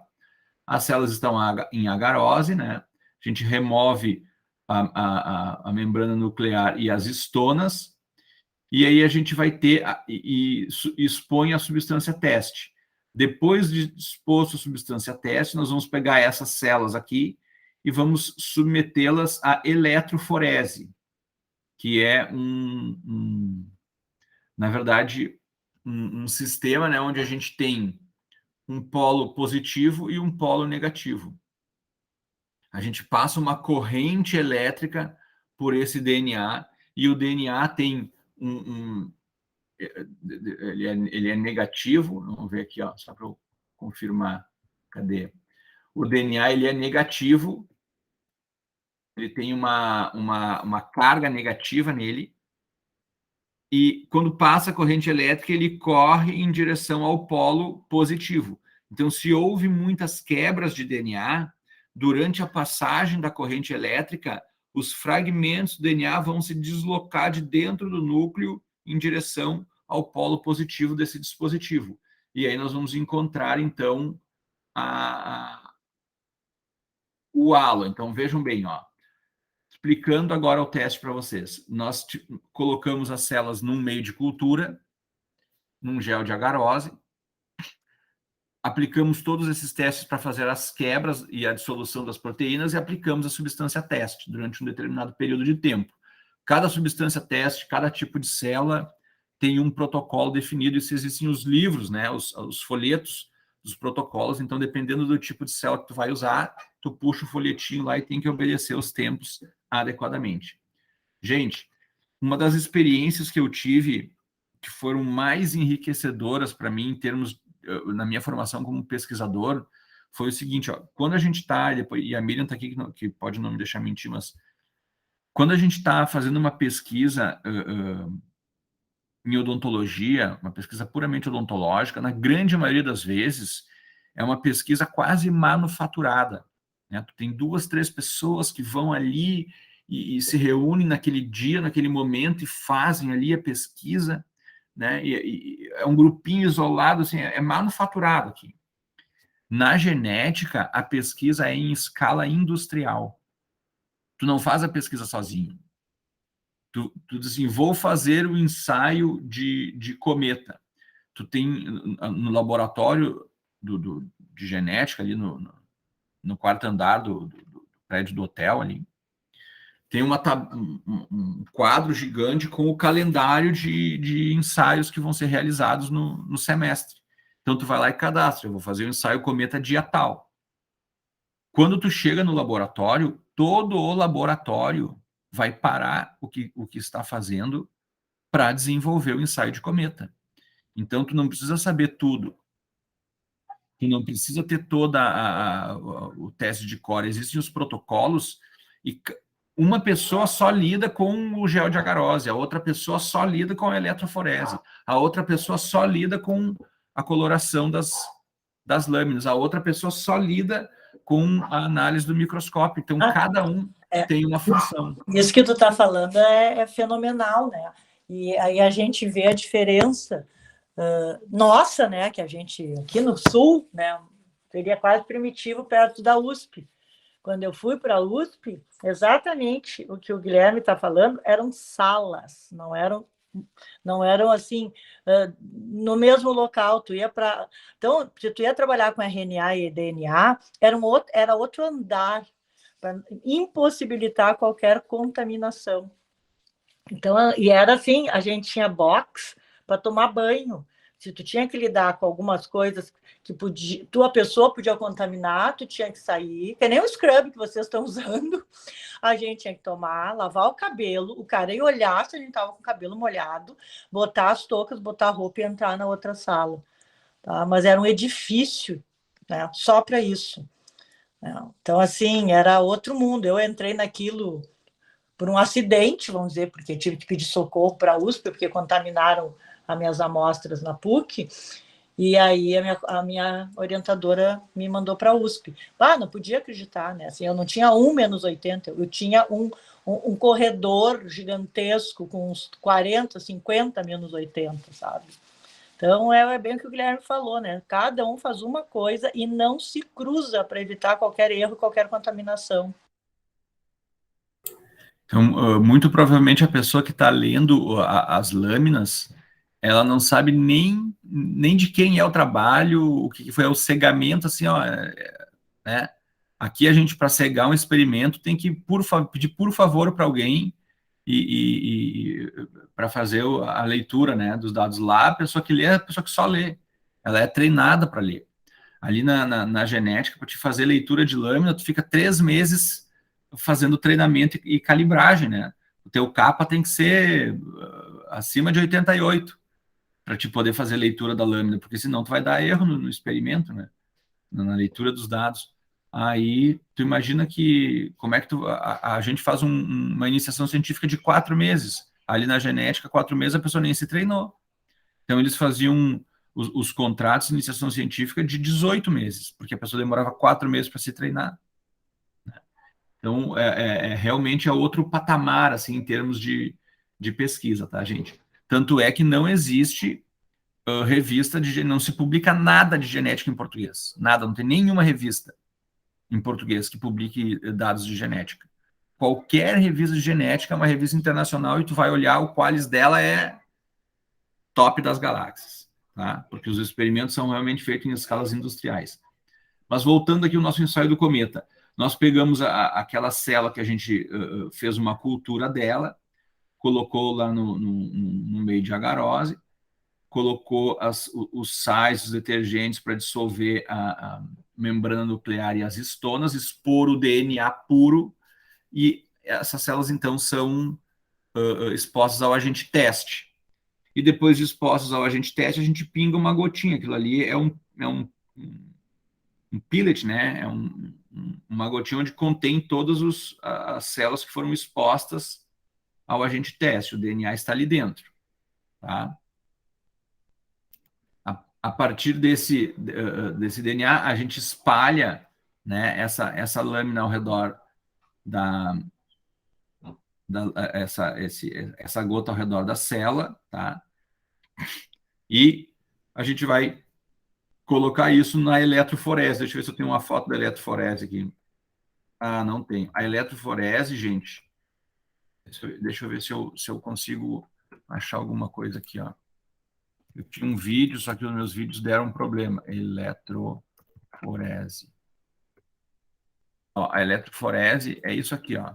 B: as células estão em agarose, né? A gente remove a membrana nuclear e as histonas, e aí a gente vai ter e expõe a substância teste. Depois de exposto a substância teste, nós vamos pegar essas células aqui e vamos submetê-las à eletroforese, que é na verdade, um sistema, né, onde a gente tem um polo positivo e um polo negativo. A gente passa uma corrente elétrica por esse DNA, e o DNA tem ele é negativo. Vamos ver aqui, ó, só para eu confirmar. Cadê? O DNA ele é negativo, ele tem uma carga negativa nele, e quando passa a corrente elétrica, ele corre em direção ao polo positivo. Então, se houve muitas quebras de DNA, durante a passagem da corrente elétrica, os fragmentos do DNA vão se deslocar de dentro do núcleo em direção ao polo positivo desse dispositivo. E aí nós vamos encontrar, então, o halo. Então, vejam bem, ó. Explicando agora o teste para vocês. Nós colocamos as células num meio de cultura, num gel de agarose, aplicamos todos esses testes para fazer as quebras e a dissolução das proteínas e aplicamos a substância teste durante um determinado período de tempo. Cada substância teste, cada tipo de célula tem um protocolo definido, e se existem os livros, né, os folhetos dos protocolos, então dependendo do tipo de célula que tu vai usar, tu puxa o folhetinho lá e tem que obedecer os tempos adequadamente. Gente, uma das experiências que eu tive que foram mais enriquecedoras para mim em termos na minha formação como pesquisador foi o seguinte, ó, quando a gente está, e a Miriam está aqui que pode não me deixar mentir, mas quando a gente está fazendo uma pesquisa em odontologia, uma pesquisa puramente odontológica, na grande maioria das vezes é uma pesquisa quase manufaturada, né? Tu tem 2, 3 pessoas que vão ali e se reúnem naquele dia, naquele momento e fazem ali a pesquisa, né? E é um grupinho isolado, assim, é manufaturado aqui. Na genética, a pesquisa é em escala industrial. Tu não faz a pesquisa sozinho. Tu diz assim, vou fazer o ensaio de cometa. Tu tem no laboratório de genética, ali no quarto andar do prédio do hotel, ali, tem um quadro gigante com o calendário de ensaios que vão ser realizados no semestre. Então, tu vai lá e cadastra, eu vou fazer o ensaio cometa dia tal. Quando tu chega no laboratório, todo o laboratório vai parar o que está fazendo para desenvolver o ensaio de cometa. Então, tu não precisa saber tudo. Tu não precisa ter toda o teste de core. Existem os protocolos e uma pessoa só lida com o gel de agarose, a outra pessoa só lida com a eletroforese, a outra pessoa só lida com a coloração das lâminas, a outra pessoa só lida com a análise do microscópio. Então, cada um tem uma função.
A: Isso que tu está falando é fenomenal, né? E aí a gente vê a diferença nossa, né? Que a gente, aqui no Sul, né? Seria quase primitivo perto da USP. Quando eu fui para a USP, exatamente o que o Guilherme está falando eram salas, não eram assim, no mesmo local. Tu ia para. Então, se tu ia trabalhar com RNA e DNA, era outro andar, para impossibilitar qualquer contaminação. Então, e era assim, a gente tinha box para tomar banho. Se tu tinha que lidar com algumas coisas que tua pessoa podia contaminar, tu tinha que sair, que nem o scrub que vocês estão usando, a gente tinha que tomar, lavar o cabelo, o cara ia olhar se a gente estava com o cabelo molhado, botar as toucas, botar a roupa e entrar na outra sala. Tá? Mas era um edifício, né? Só para isso. Então, assim, era outro mundo. Eu entrei naquilo por um acidente, vamos dizer, porque tive que pedir socorro para a USP, porque contaminaram as minhas amostras na PUC, e aí a minha orientadora me mandou para a USP. Não podia acreditar, né? Assim, eu não tinha 1-80, eu tinha um corredor gigantesco com uns 40, 50 -80, sabe? Então, é bem o que o Guilherme falou, né? Cada um faz uma coisa e não se cruza para evitar qualquer erro, qualquer contaminação.
B: Então, muito provavelmente a pessoa que está lendo as lâminas, ela não sabe nem de quem é o trabalho, o que foi o cegamento, assim, ó, né? Aqui a gente, para cegar um experimento, tem que pedir por favor para alguém e para fazer a leitura, né, dos dados lá. A pessoa que lê é a pessoa que só lê, ela é treinada para ler. Ali na genética, para te fazer leitura de lâmina, tu fica 3 meses fazendo treinamento e calibragem, né? O teu capa tem que ser acima de 88 para te poder fazer leitura da lâmina, porque senão tu vai dar erro no experimento, né? Na leitura dos dados. Aí tu imagina que como é que a gente faz uma iniciação científica de 4 meses. Ali na genética, 4 meses a pessoa nem se treinou. Então, eles faziam os contratos de iniciação científica de 18 meses, porque a pessoa demorava 4 meses para se treinar. Então, realmente é outro patamar, assim, em termos de pesquisa, tá, gente? Tanto é que não existe revista, não se publica nada de genética em português. Nada, não tem nenhuma revista em português que publique dados de genética. Qualquer revista de genética é uma revista internacional e tu vai olhar, o qualis dela é top das galáxias, tá? Porque os experimentos são realmente feitos em escalas industriais. Mas voltando aqui ao nosso ensaio do cometa, nós pegamos aquela célula que a gente fez uma cultura dela, colocou lá no meio de agarose, colocou os sais, os detergentes para dissolver a membrana nuclear e as histonas, expor o DNA puro, e essas células, então, são expostas ao agente teste. E depois de expostas ao agente teste, a gente pinga uma gotinha. Aquilo ali é um pellet, né? É uma gotinha onde contém todas as células que foram expostas ao agente teste. O DNA está ali dentro, tá? A partir desse DNA, a gente espalha, né, essa lâmina ao redor essa gota ao redor da célula, tá? E a gente vai colocar isso na eletroforese. Deixa eu ver se eu tenho uma foto da eletroforese aqui. Ah, não tenho. A eletroforese, gente, deixa eu ver se eu consigo achar alguma coisa aqui, ó. Eu tinha um vídeo, só que os meus vídeos deram um problema. Eletroforese. Ó, a eletroforese é isso aqui, ó.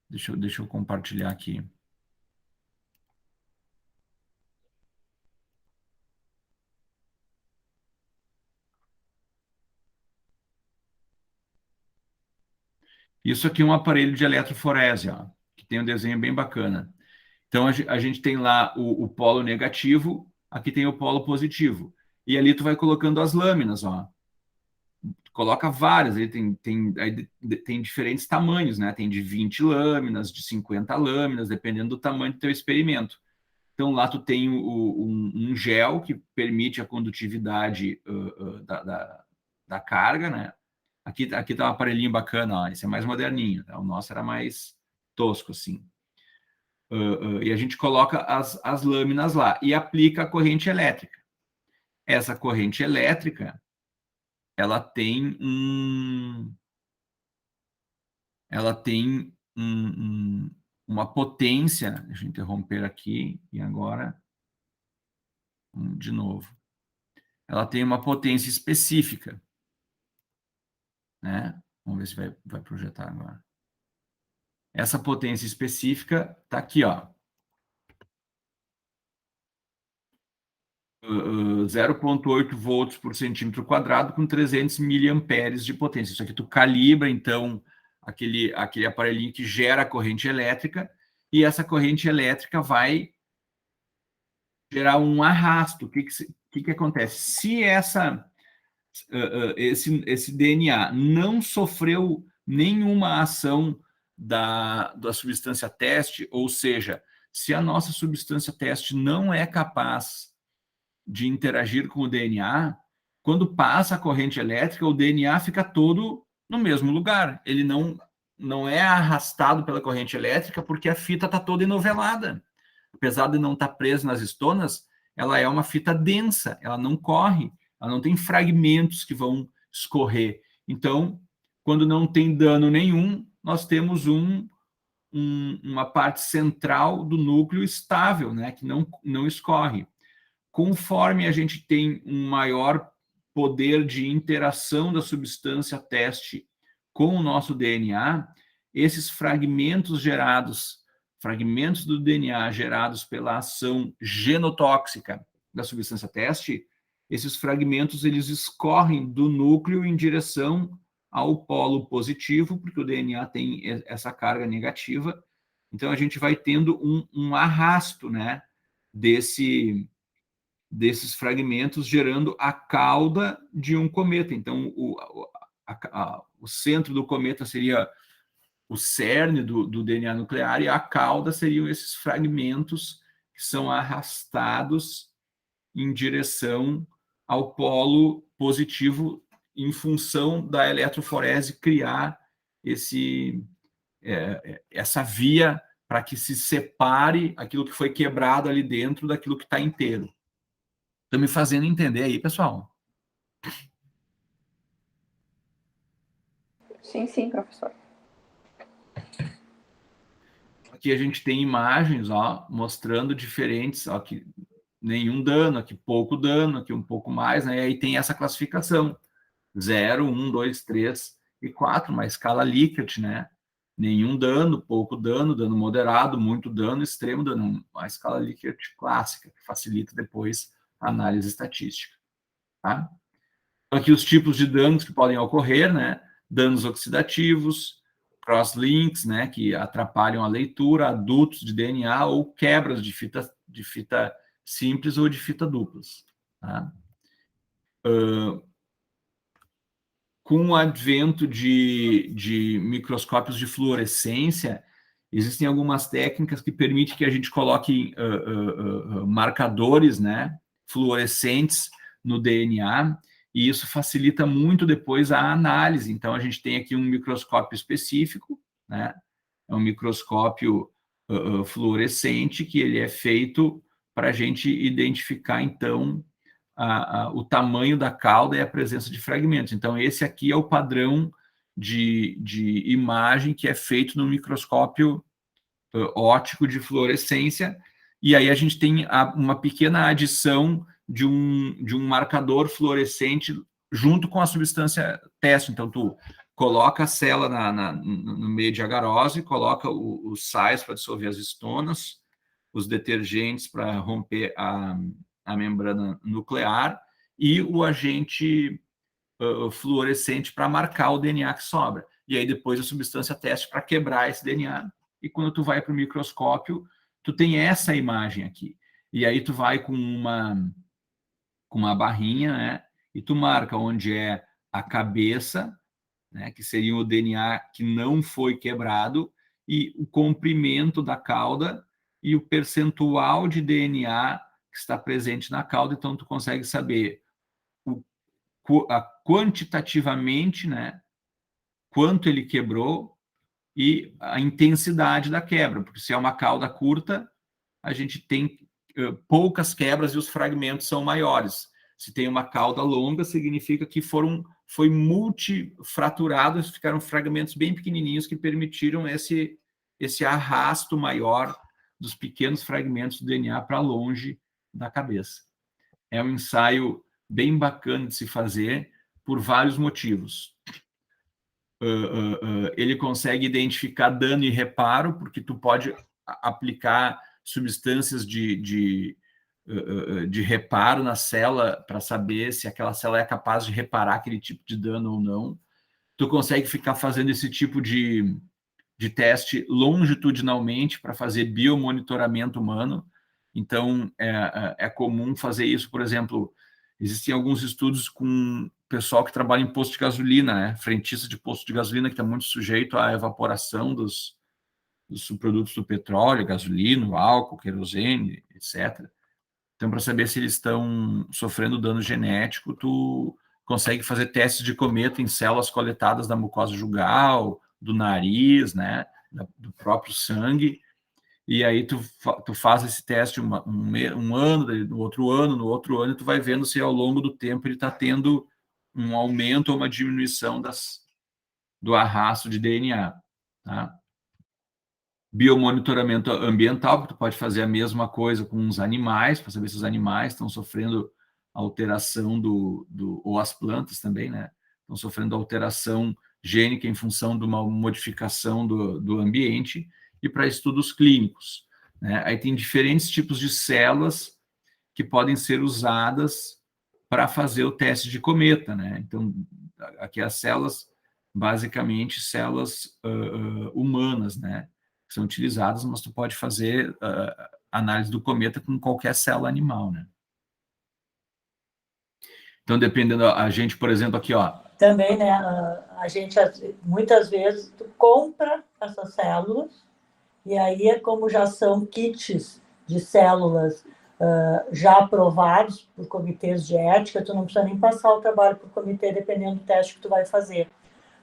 B: Deixa eu compartilhar aqui. Isso aqui é um aparelho de eletroforese, ó, que tem um desenho bem bacana. Então, a gente tem lá o polo negativo, aqui tem o polo positivo. E ali tu vai colocando as lâminas, ó. Tu coloca várias, aí tem diferentes tamanhos, né? Tem de 20 lâminas, de 50 lâminas, dependendo do tamanho do teu experimento. Então, lá tu tem um gel que permite a condutividade da carga, né? Aqui tá um aparelhinho bacana, ó. Esse é mais moderninho, tá? O nosso era mais tosco, assim. E a gente coloca as lâminas lá e aplica a corrente elétrica. Essa corrente elétrica, ela tem uma potência. Deixa eu interromper aqui e agora de novo. Ela tem uma potência específica, né? Vamos ver se vai projetar agora. Essa potência específica está aqui, ó. 0,8 volts por centímetro quadrado com 300 miliamperes de potência. Isso aqui tu calibra, então, aquele aparelhinho que gera a corrente elétrica, e essa corrente elétrica vai gerar um arrasto. O que acontece? Se esse DNA não sofreu nenhuma ação da substância teste, ou seja, se a nossa substância teste não é capaz de interagir com o DNA, quando passa a corrente elétrica, o DNA fica todo no mesmo lugar. Ele não é arrastado pela corrente elétrica porque a fita está toda enovelada. Apesar de não estar presa nas estonas, ela é uma fita densa, ela não corre, ela não tem fragmentos que vão escorrer. Então, quando não tem dano nenhum, nós temos uma parte central do núcleo estável, né, que não escorre. Conforme a gente tem um maior poder de interação da substância teste com o nosso DNA, esses fragmentos do DNA gerados pela ação genotóxica da substância teste, esses fragmentos eles escorrem do núcleo em direção ao polo positivo, porque o DNA tem essa carga negativa. Então, a gente vai tendo um arrasto, né, desses fragmentos, gerando a cauda de um cometa. Então, o centro do cometa seria o cerne do DNA nuclear, e a cauda seriam esses fragmentos que são arrastados em direção ao polo positivo, em função da eletroforese criar essa via para que se separe aquilo que foi quebrado ali dentro daquilo que está inteiro. Estão me fazendo entender aí, pessoal?
D: Sim, sim, professor.
B: Aqui a gente tem imagens, ó, mostrando diferentes, ó, aqui nenhum dano, aqui pouco dano, aqui um pouco mais, né? E aí tem essa classificação: 0, 1, 2, 3 e 4, uma escala Likert, né? Nenhum dano, pouco dano, dano moderado, muito dano, extremo dano, uma escala Likert clássica, que facilita depois a análise estatística, tá? Aqui os tipos de danos que podem ocorrer, né? Danos oxidativos, crosslinks, né? Que atrapalham a leitura, adultos de DNA ou quebras de fita simples ou de fita duplas, tá? Com o advento de microscópios de fluorescência, existem algumas técnicas que permitem que a gente coloque marcadores, né, fluorescentes no DNA, e isso facilita muito depois a análise. Então, a gente tem aqui um microscópio específico, né, é um microscópio fluorescente, que ele é feito para a gente identificar, então, o tamanho da cauda e a presença de fragmentos. Então, esse aqui é o padrão de imagem que é feito no microscópio óptico de fluorescência, e aí a gente tem uma pequena adição de um marcador fluorescente junto com a substância teste. Então, tu coloca a célula no meio de agarose, coloca os sais para dissolver as estonas, os detergentes para romper a membrana nuclear e o agente fluorescente para marcar o DNA que sobra. E aí depois a substância teste para quebrar esse DNA. E quando tu vai para o microscópio, tu tem essa imagem aqui. E aí tu vai com uma barrinha, né? E tu marca onde é a cabeça, né? Que seria o DNA que não foi quebrado, e o comprimento da cauda e o percentual de DNA que está presente na cauda. Então tu consegue saber quantitativamente, né, quanto ele quebrou e a intensidade da quebra, porque se é uma cauda curta, a gente tem poucas quebras e os fragmentos são maiores. Se tem uma cauda longa, significa que foi multifraturado, ficaram fragmentos bem pequenininhos que permitiram esse arrasto maior dos pequenos fragmentos do DNA para longe da cabeça. É um ensaio bem bacana de se fazer por vários motivos. Ele consegue identificar dano e reparo, porque tu pode aplicar substâncias de reparo na célula para saber se aquela célula é capaz de reparar aquele tipo de dano ou não. Tu consegue ficar fazendo esse tipo de teste longitudinalmente para fazer biomonitoramento humano. Então, é comum fazer isso, por exemplo, existem alguns estudos com pessoal que trabalha em posto de gasolina, né? Frentista de posto de gasolina, que está muito sujeito à evaporação dos subprodutos do petróleo, gasolina, álcool, querosene, etc. Então, para saber se eles estão sofrendo dano genético, tu consegue fazer testes de cometa em células coletadas da mucosa jugal, do nariz, né, do próprio sangue, e aí tu faz esse teste um ano, no outro ano, tu vai vendo se ao longo do tempo ele está tendo um aumento ou uma diminuição do arrasto de DNA, tá? Biomonitoramento ambiental, que tu pode fazer a mesma coisa com os animais, para saber se os animais estão sofrendo alteração ou as plantas também, né? Estão sofrendo alteração gênica em função de uma modificação do ambiente, e para estudos clínicos, né? Aí tem diferentes tipos de células que podem ser usadas para fazer o teste de cometa, né? Então, aqui as células, basicamente células humanas, né? Que são utilizadas, mas tu pode fazer análise do cometa com qualquer célula animal, né? Então, dependendo, a gente, por exemplo, aqui, ó.
A: Também, né, a gente, muitas vezes, tu compra essas células, e aí, como já são kits de células já aprovados por comitês de ética, tu não precisa nem passar o trabalho para o comitê, dependendo do teste que tu vai fazer.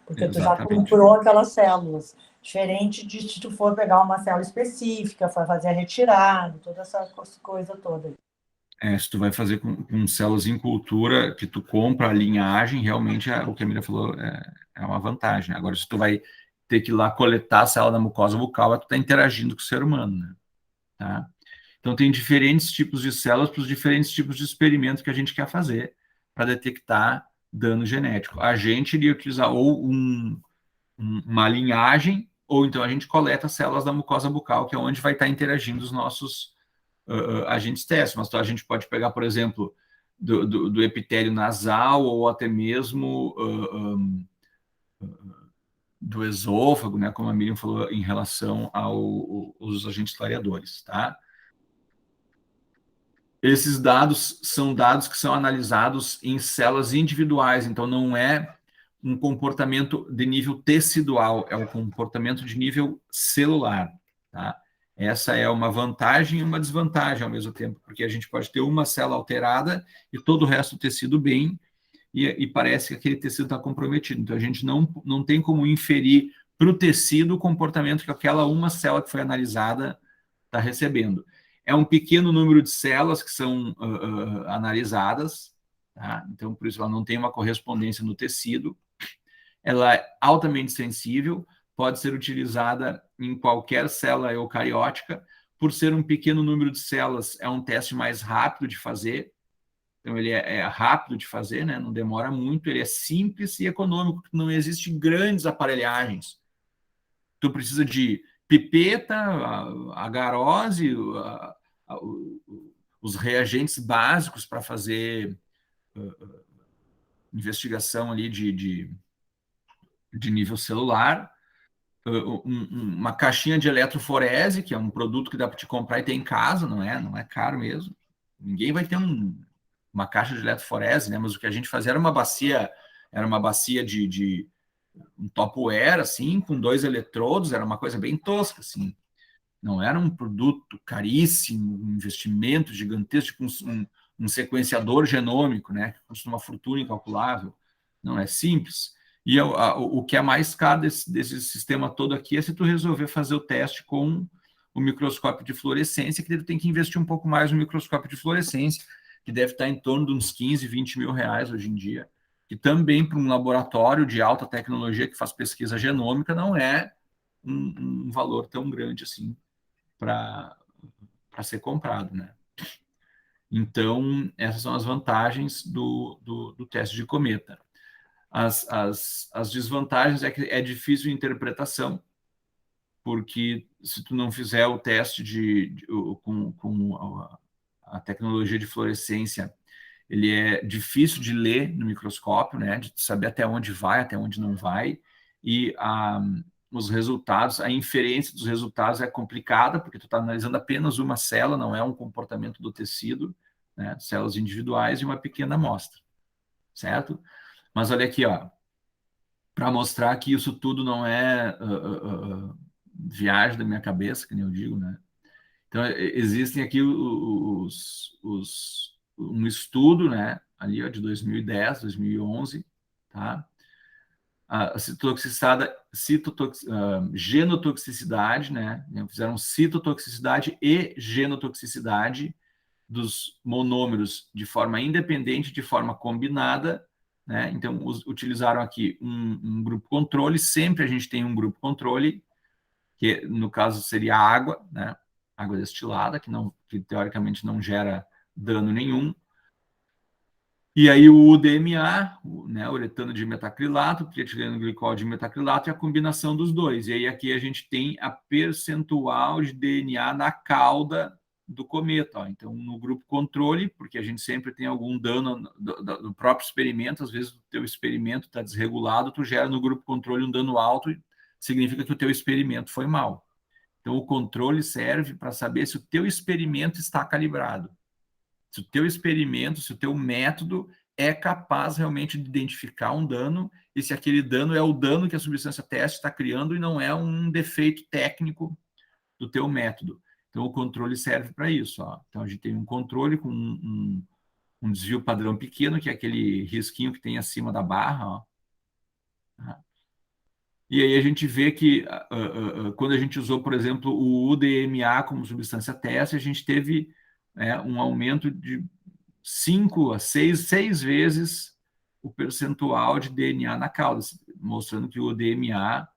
A: Porque tu já comprou aquelas células. Diferente de se tu for pegar uma célula específica, for fazer a retirada, toda essa coisa toda.
B: Se tu vai fazer com células em cultura, que tu compra a linhagem, realmente o que a Miriam falou é uma vantagem. Agora, se tu vai ter que ir lá coletar a célula da mucosa bucal, tu tá interagindo com o ser humano, né? Tá? Então, tem diferentes tipos de células para os diferentes tipos de experimentos que a gente quer fazer para detectar dano genético. A gente iria utilizar ou uma linhagem, ou então a gente coleta células da mucosa bucal, que é onde vai estar interagindo os nossos agentes testes. Mas a gente pode pegar, por exemplo, do epitélio nasal, ou até mesmo do esôfago, né, como a Miriam falou, em relação aos agentes clareadores, tá? Esses dados são dados que são analisados em células individuais, então não é um comportamento de nível tecidual, é um comportamento de nível celular, tá? Essa é uma vantagem e uma desvantagem ao mesmo tempo, porque a gente pode ter uma célula alterada e todo o resto do tecido bem, e parece que aquele tecido está comprometido. Então, a gente não tem como inferir para o tecido o comportamento que aquela uma célula que foi analisada está recebendo. É um pequeno número de células que são analisadas, tá? Então, por isso ela não tem uma correspondência no tecido. Ela é altamente sensível, pode ser utilizada em qualquer célula eucariótica. Por ser um pequeno número de células, é um teste mais rápido de fazer. Então, ele é rápido de fazer, né? Não demora muito, ele é simples e econômico, porque não existem grandes aparelhagens. Tu precisa de pipeta, a garose, os reagentes básicos para fazer investigação ali de nível celular, uma caixinha de eletroforese, que é um produto que dá para te comprar e ter em casa, não é caro mesmo. Ninguém vai ter uma caixa de eletroforese, né? Mas o que a gente fazia era uma bacia de um topware, assim, com 2 eletrodos, era uma coisa bem tosca, assim. Não era um produto caríssimo, um investimento gigantesco, tipo um sequenciador genômico, né? Que custa uma fortuna incalculável. Não, é simples. E o que é mais caro desse sistema todo aqui é se tu resolver fazer o teste com o microscópio de fluorescência, que tu tem que investir um pouco mais no microscópio de fluorescência, que deve estar em torno de uns 15, 20 mil reais hoje em dia. E também para um laboratório de alta tecnologia que faz pesquisa genômica não é um valor tão grande assim para ser comprado, né? Então, essas são as vantagens do teste de cometa. As desvantagens é que é difícil de interpretação, porque se tu não fizer o teste com a tecnologia de fluorescência, ele é difícil de ler no microscópio, né? De saber até onde vai, até onde não vai, e os resultados, a inferência dos resultados é complicada, porque tu está analisando apenas uma célula, não é um comportamento do tecido, né? Células individuais e uma pequena amostra, certo? Mas olha aqui, ó, para mostrar que isso tudo não é viagem da minha cabeça, que nem eu digo, né? Então, existem aqui um estudo, né, ali ó, de 2010, 2011, tá? A genotoxicidade, né? Fizeram citotoxicidade e genotoxicidade dos monômeros de forma independente, de forma combinada, né? Então, utilizaram aqui um grupo controle, sempre a gente tem um grupo controle, que no caso seria a água, né? Água destilada, que teoricamente não gera dano nenhum. E aí o UDMA, né, uretano de metacrilato, trietileno glicol de metacrilato, e a combinação dos dois. E aí aqui a gente tem a percentual de DNA na cauda do cometa. Ó. Então, no grupo controle, porque a gente sempre tem algum dano do próprio experimento, às vezes o teu experimento está desregulado, tu gera no grupo controle um dano alto, significa que o teu experimento foi mal. Então, o controle serve para saber se o teu experimento está calibrado. Se o teu experimento, se o teu método é capaz realmente de identificar um dano, e se aquele dano é o dano que a substância teste está criando e não é um defeito técnico do teu método. Então, o controle serve para isso. Ó. Então, a gente tem um controle com um desvio padrão pequeno, que é aquele risquinho que tem acima da barra. Ó. E aí a gente vê que quando a gente usou, por exemplo, o UDMA como substância teste, a gente teve um aumento de 5 a 6 vezes o percentual de DNA na cauda, mostrando que o UDMA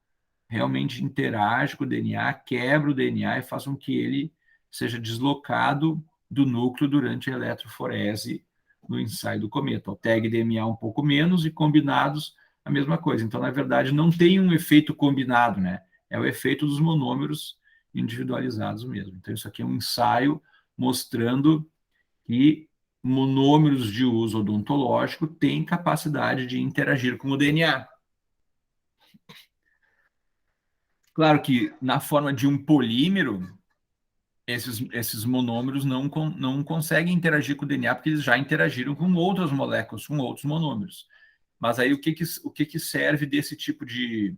B: realmente interage com o DNA, quebra o DNA e faz com que ele seja deslocado do núcleo durante a eletroforese no ensaio do cometa. O tag DMA um pouco menos e combinados a mesma coisa. Então, na verdade, não tem um efeito combinado, né? É o efeito dos monômeros individualizados mesmo. Então, isso aqui é um ensaio mostrando que monômeros de uso odontológico têm capacidade de interagir com o DNA. Claro que, na forma de um polímero, esses monômeros não conseguem interagir com o DNA, porque eles já interagiram com outras moléculas, com outros monômeros. Mas aí o que serve desse tipo de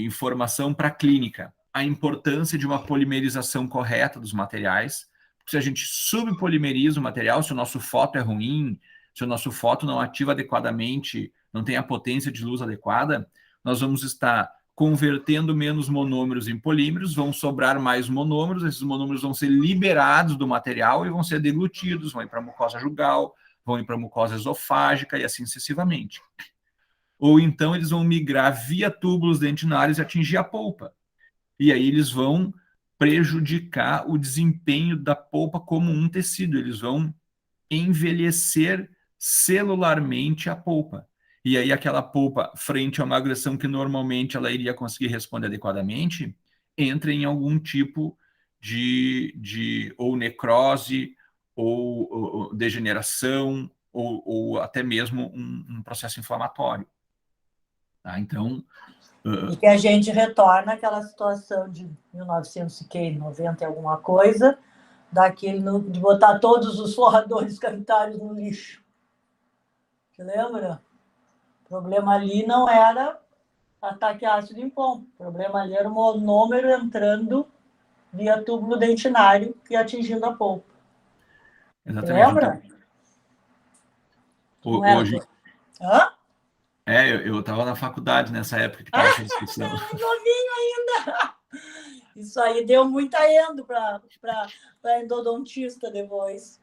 B: informação para a clínica? A importância de uma polimerização correta dos materiais. Se a gente subpolimeriza o material, se o nosso foto é ruim, se o nosso foto não ativa adequadamente, não tem a potência de luz adequada, nós vamos estar convertendo menos monômeros em polímeros, vão sobrar mais monômeros, esses monômeros vão ser liberados do material e vão ser deglutidos, vão ir para a mucosa jugal, vão ir para a mucosa esofágica e assim sucessivamente. Ou então eles vão migrar via túbulos dentinários e atingir a polpa. E aí eles vão prejudicar o desempenho da polpa como um tecido, eles vão envelhecer celularmente a polpa. E aí aquela polpa, frente a uma agressão que normalmente ela iria conseguir responder adequadamente, entra em algum tipo de ou necrose, ou degeneração, ou até mesmo um processo inflamatório. Tá? Então...
A: E que a gente retorna àquela situação de 1990 e alguma coisa, de botar todos os forradores cavitários no lixo. Você lembra? O problema ali não era ataque ácido em pompa. O problema ali era o monômero entrando via túbulo dentinário e atingindo a polpa.
B: Exatamente.
A: Lembra?
B: Então, hoje...
A: Hã?
B: Eu estava na faculdade nessa época que estava essa discussão.
A: Novinho ainda! Isso aí deu muita endo para endodontista depois.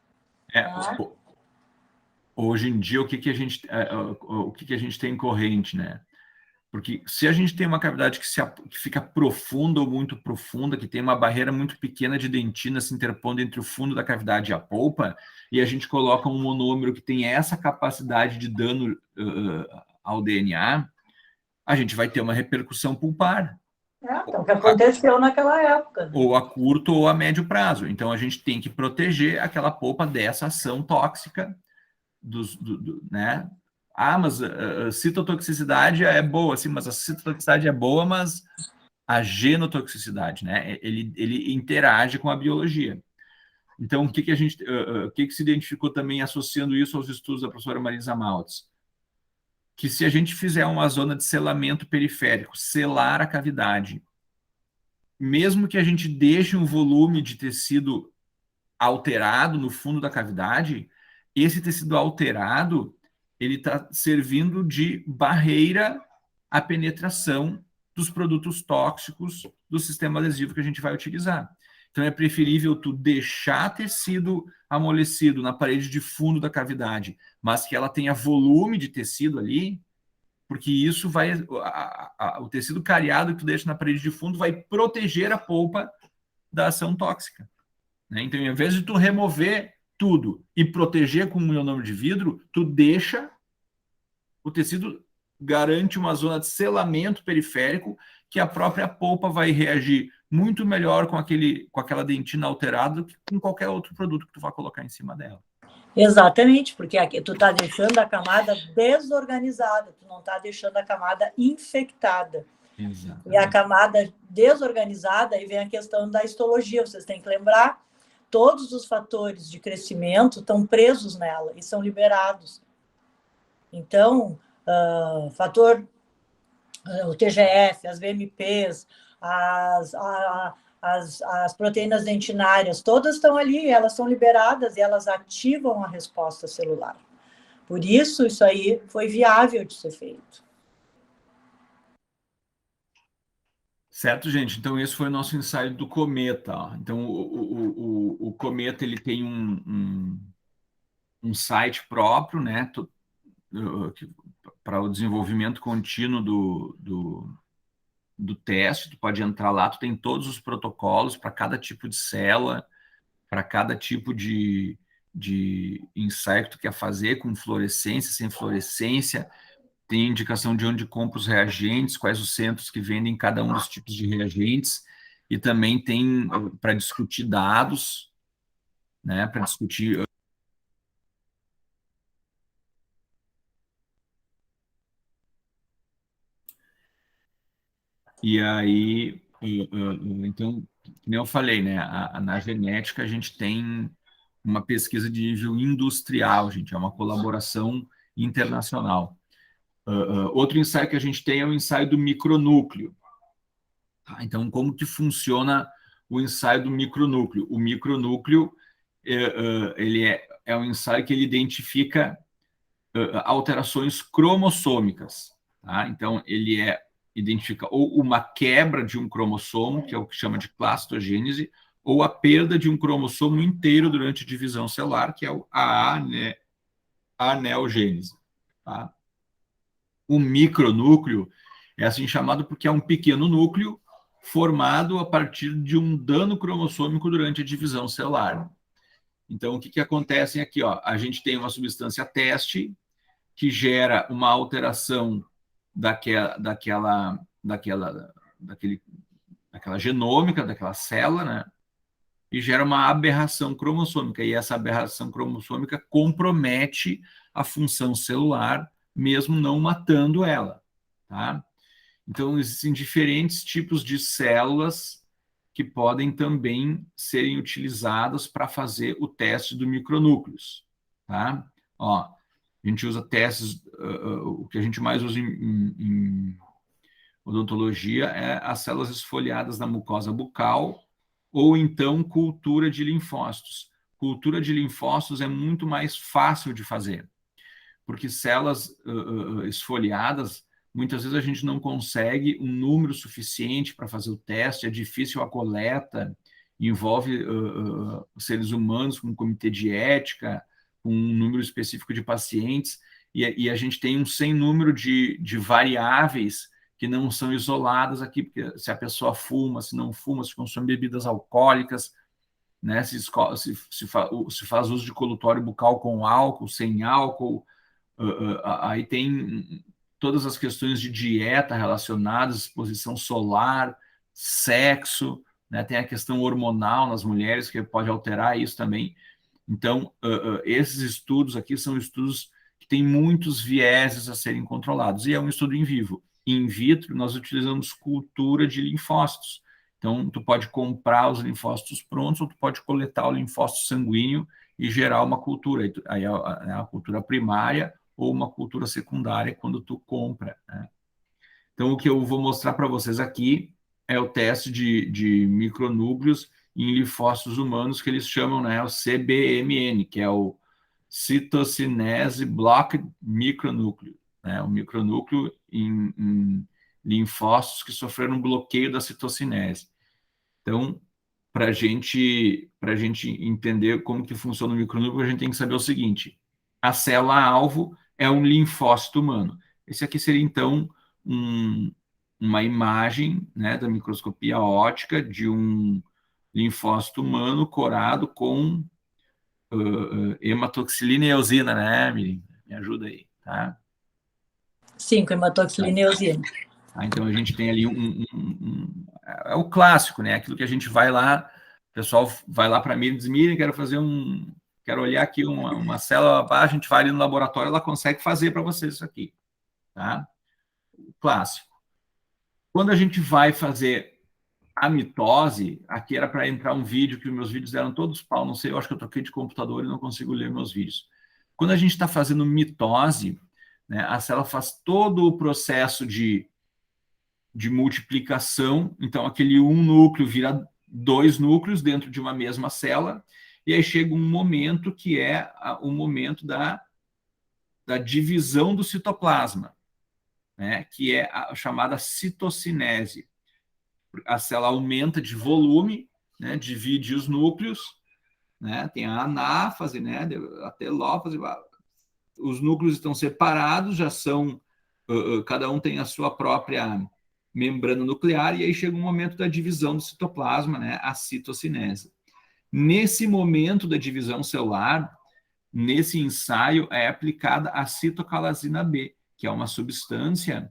B: Hoje em dia, o que a gente tem em corrente, né? Porque se a gente tem uma cavidade que fica profunda ou muito profunda, que tem uma barreira muito pequena de dentina se interpondo entre o fundo da cavidade e a polpa, e a gente coloca um monômero que tem essa capacidade de dano ao DNA, a gente vai ter uma repercussão pulpar.
A: Então, o que aconteceu naquela época. Né?
B: Ou a curto ou a médio prazo. Então, a gente tem que proteger aquela polpa dessa ação tóxica, né? Mas a citotoxicidade é boa, sim, mas a citotoxicidade é boa, mas a genotoxicidade, né? Ele interage com a biologia. Então, o que se identificou também associando isso aos estudos da professora Marisa Maltz? Que se a gente fizer uma zona de selamento periférico, selar a cavidade, mesmo que a gente deixe um volume de tecido alterado no fundo da cavidade, esse tecido alterado ele está servindo de barreira à penetração dos produtos tóxicos do sistema adesivo que a gente vai utilizar. Então, é preferível tu deixar tecido amolecido na parede de fundo da cavidade, mas que ela tenha volume de tecido ali, porque isso vai... o tecido cariado que tu deixa na parede de fundo vai proteger a polpa da ação tóxica. Né? Então, em vez de tu remover tudo e proteger com um ionômero de vidro, tu deixa o tecido, garante uma zona de selamento periférico que a própria polpa vai reagir muito melhor com aquela dentina alterada do que com qualquer outro produto que tu vai colocar em cima dela.
A: Exatamente, porque aqui tu está deixando a camada desorganizada, tu não está deixando a camada infectada.
B: Exatamente.
A: E a camada desorganizada, aí vem a questão da histologia, vocês têm que lembrar, todos os fatores de crescimento estão presos nela e são liberados Então, o TGF, as VMPs, as proteínas dentinárias, todas estão ali, elas são liberadas e elas ativam a resposta celular. Por isso aí foi viável de ser feito.
B: Certo, gente? Então, esse foi o nosso ensaio do cometa. Ó. Então, o cometa ele tem um site próprio, né? Para o desenvolvimento contínuo do teste. Tu pode entrar lá, tu tem todos os protocolos para cada tipo de célula, para cada tipo de ensaio que tu quer fazer, com fluorescência, sem fluorescência. Tem indicação de onde compra os reagentes, quais os centros que vendem cada um dos tipos de reagentes, e também tem para discutir dados, né, para discutir. E aí, então, como eu falei, né, na genética a gente tem uma pesquisa de nível industrial, gente, é uma colaboração internacional. Outro ensaio que a gente tem é o ensaio do micronúcleo. Tá? Então, como que funciona o ensaio do micronúcleo? O micronúcleo ele é um ensaio que ele identifica alterações cromossômicas. Tá? Então, ele identifica ou uma quebra de um cromossomo, que é o que chama de plastogênese, ou a perda de um cromossomo inteiro durante a divisão celular, que é a aneogênese. Tá? O micronúcleo é assim chamado porque é um pequeno núcleo formado a partir de um dano cromossômico durante a divisão celular. Então, o que acontece aqui? Ó? A gente tem uma substância teste que gera uma alteração daquela genômica, daquela célula, né? E gera uma aberração cromossômica. E essa aberração cromossômica compromete a função celular, mesmo não matando ela. Tá? Então, existem diferentes tipos de células que podem também serem utilizadas para fazer o teste do micronúcleos. Tá? Ó, a gente usa testes, o que a gente mais usa em odontologia é as células esfoliadas da mucosa bucal ou então cultura de linfócitos. Cultura de linfócitos é muito mais fácil de fazer, porque células esfoliadas, muitas vezes a gente não consegue um número suficiente para fazer o teste, é difícil a coleta, envolve seres humanos com um comitê de ética, com um número específico de pacientes, e a gente tem um sem número de variáveis que não são isoladas aqui, porque se a pessoa fuma, se não fuma, se consome bebidas alcoólicas, né, se faz uso de colutório bucal com álcool, sem álcool, aí tem todas as questões de dieta relacionadas, exposição solar, sexo, né, tem a questão hormonal nas mulheres, que pode alterar isso também. Então, esses estudos aqui são estudos que têm muitos vieses a serem controlados, e é um estudo em vivo. In vitro, nós utilizamos cultura de linfócitos. Então, tu pode comprar os linfócitos prontos, ou tu pode coletar o linfócito sanguíneo e gerar uma cultura. Aí é a cultura primária ou uma cultura secundária quando tu compra. Né? Então, o que eu vou mostrar para vocês aqui é o teste de micronúcleos em linfócitos humanos, que eles chamam, né, o CBMN, que é o Cytokinase Blocked Micronúcleo, né, o micronúcleo em linfócitos que sofreram um bloqueio da citocinese. Então, para a gente entender como que funciona o micronúcleo, a gente tem que saber o seguinte: a célula-alvo é um linfócito humano. Esse aqui seria, então, uma imagem, né, da microscopia óptica de um linfócito humano corado com hematoxilina e eosina, né, Mirim? Me ajuda aí, tá?
A: Sim, com hematoxilina e eosina.
B: Então, a gente tem ali é o clássico, né? Aquilo que a gente vai lá, o pessoal vai lá para mim e diz: Mirim, quero olhar aqui uma célula, a gente vai ali no laboratório, ela consegue fazer para você isso aqui, tá? O clássico. Quando a gente vai fazer a mitose, aqui era para entrar um vídeo, que os meus vídeos eram todos pau, não sei, eu acho que eu troquei de computador e não consigo ler meus vídeos. Quando a gente está fazendo mitose, né? A célula faz todo o processo de multiplicação, então aquele um núcleo vira 2 núcleos dentro de uma mesma célula, e aí chega um momento que é o momento da divisão do citoplasma, né? Que é a chamada citocinese. A célula aumenta de volume, né? Divide os núcleos, né? Tem a anáfase, né? A telófase, os núcleos estão separados, já são, cada um tem a sua própria membrana nuclear, e aí chega um momento da divisão do citoplasma, né? A citocinese. Nesse momento da divisão celular, nesse ensaio, é aplicada a citocalasina B, que é uma substância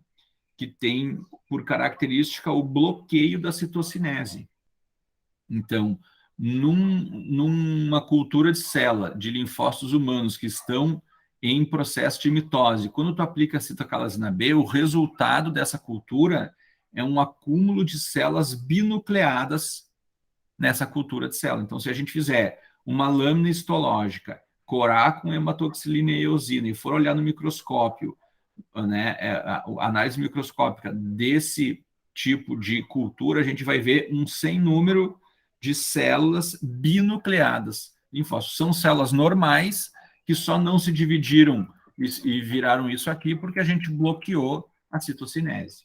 B: que tem por característica o bloqueio da citocinese. Então, numa cultura de célula de linfócitos humanos que estão em processo de mitose, quando tu aplica a citocalasina B, o resultado dessa cultura é um acúmulo de células binucleadas nessa cultura de célula. Então, se a gente fizer uma lâmina histológica, corar com hematoxilina e eosina e for olhar no microscópio, né, a análise microscópica desse tipo de cultura, a gente vai ver um sem número de células binucleadas linfócitos. São células normais que só não se dividiram e viraram isso aqui porque a gente bloqueou a citocinese.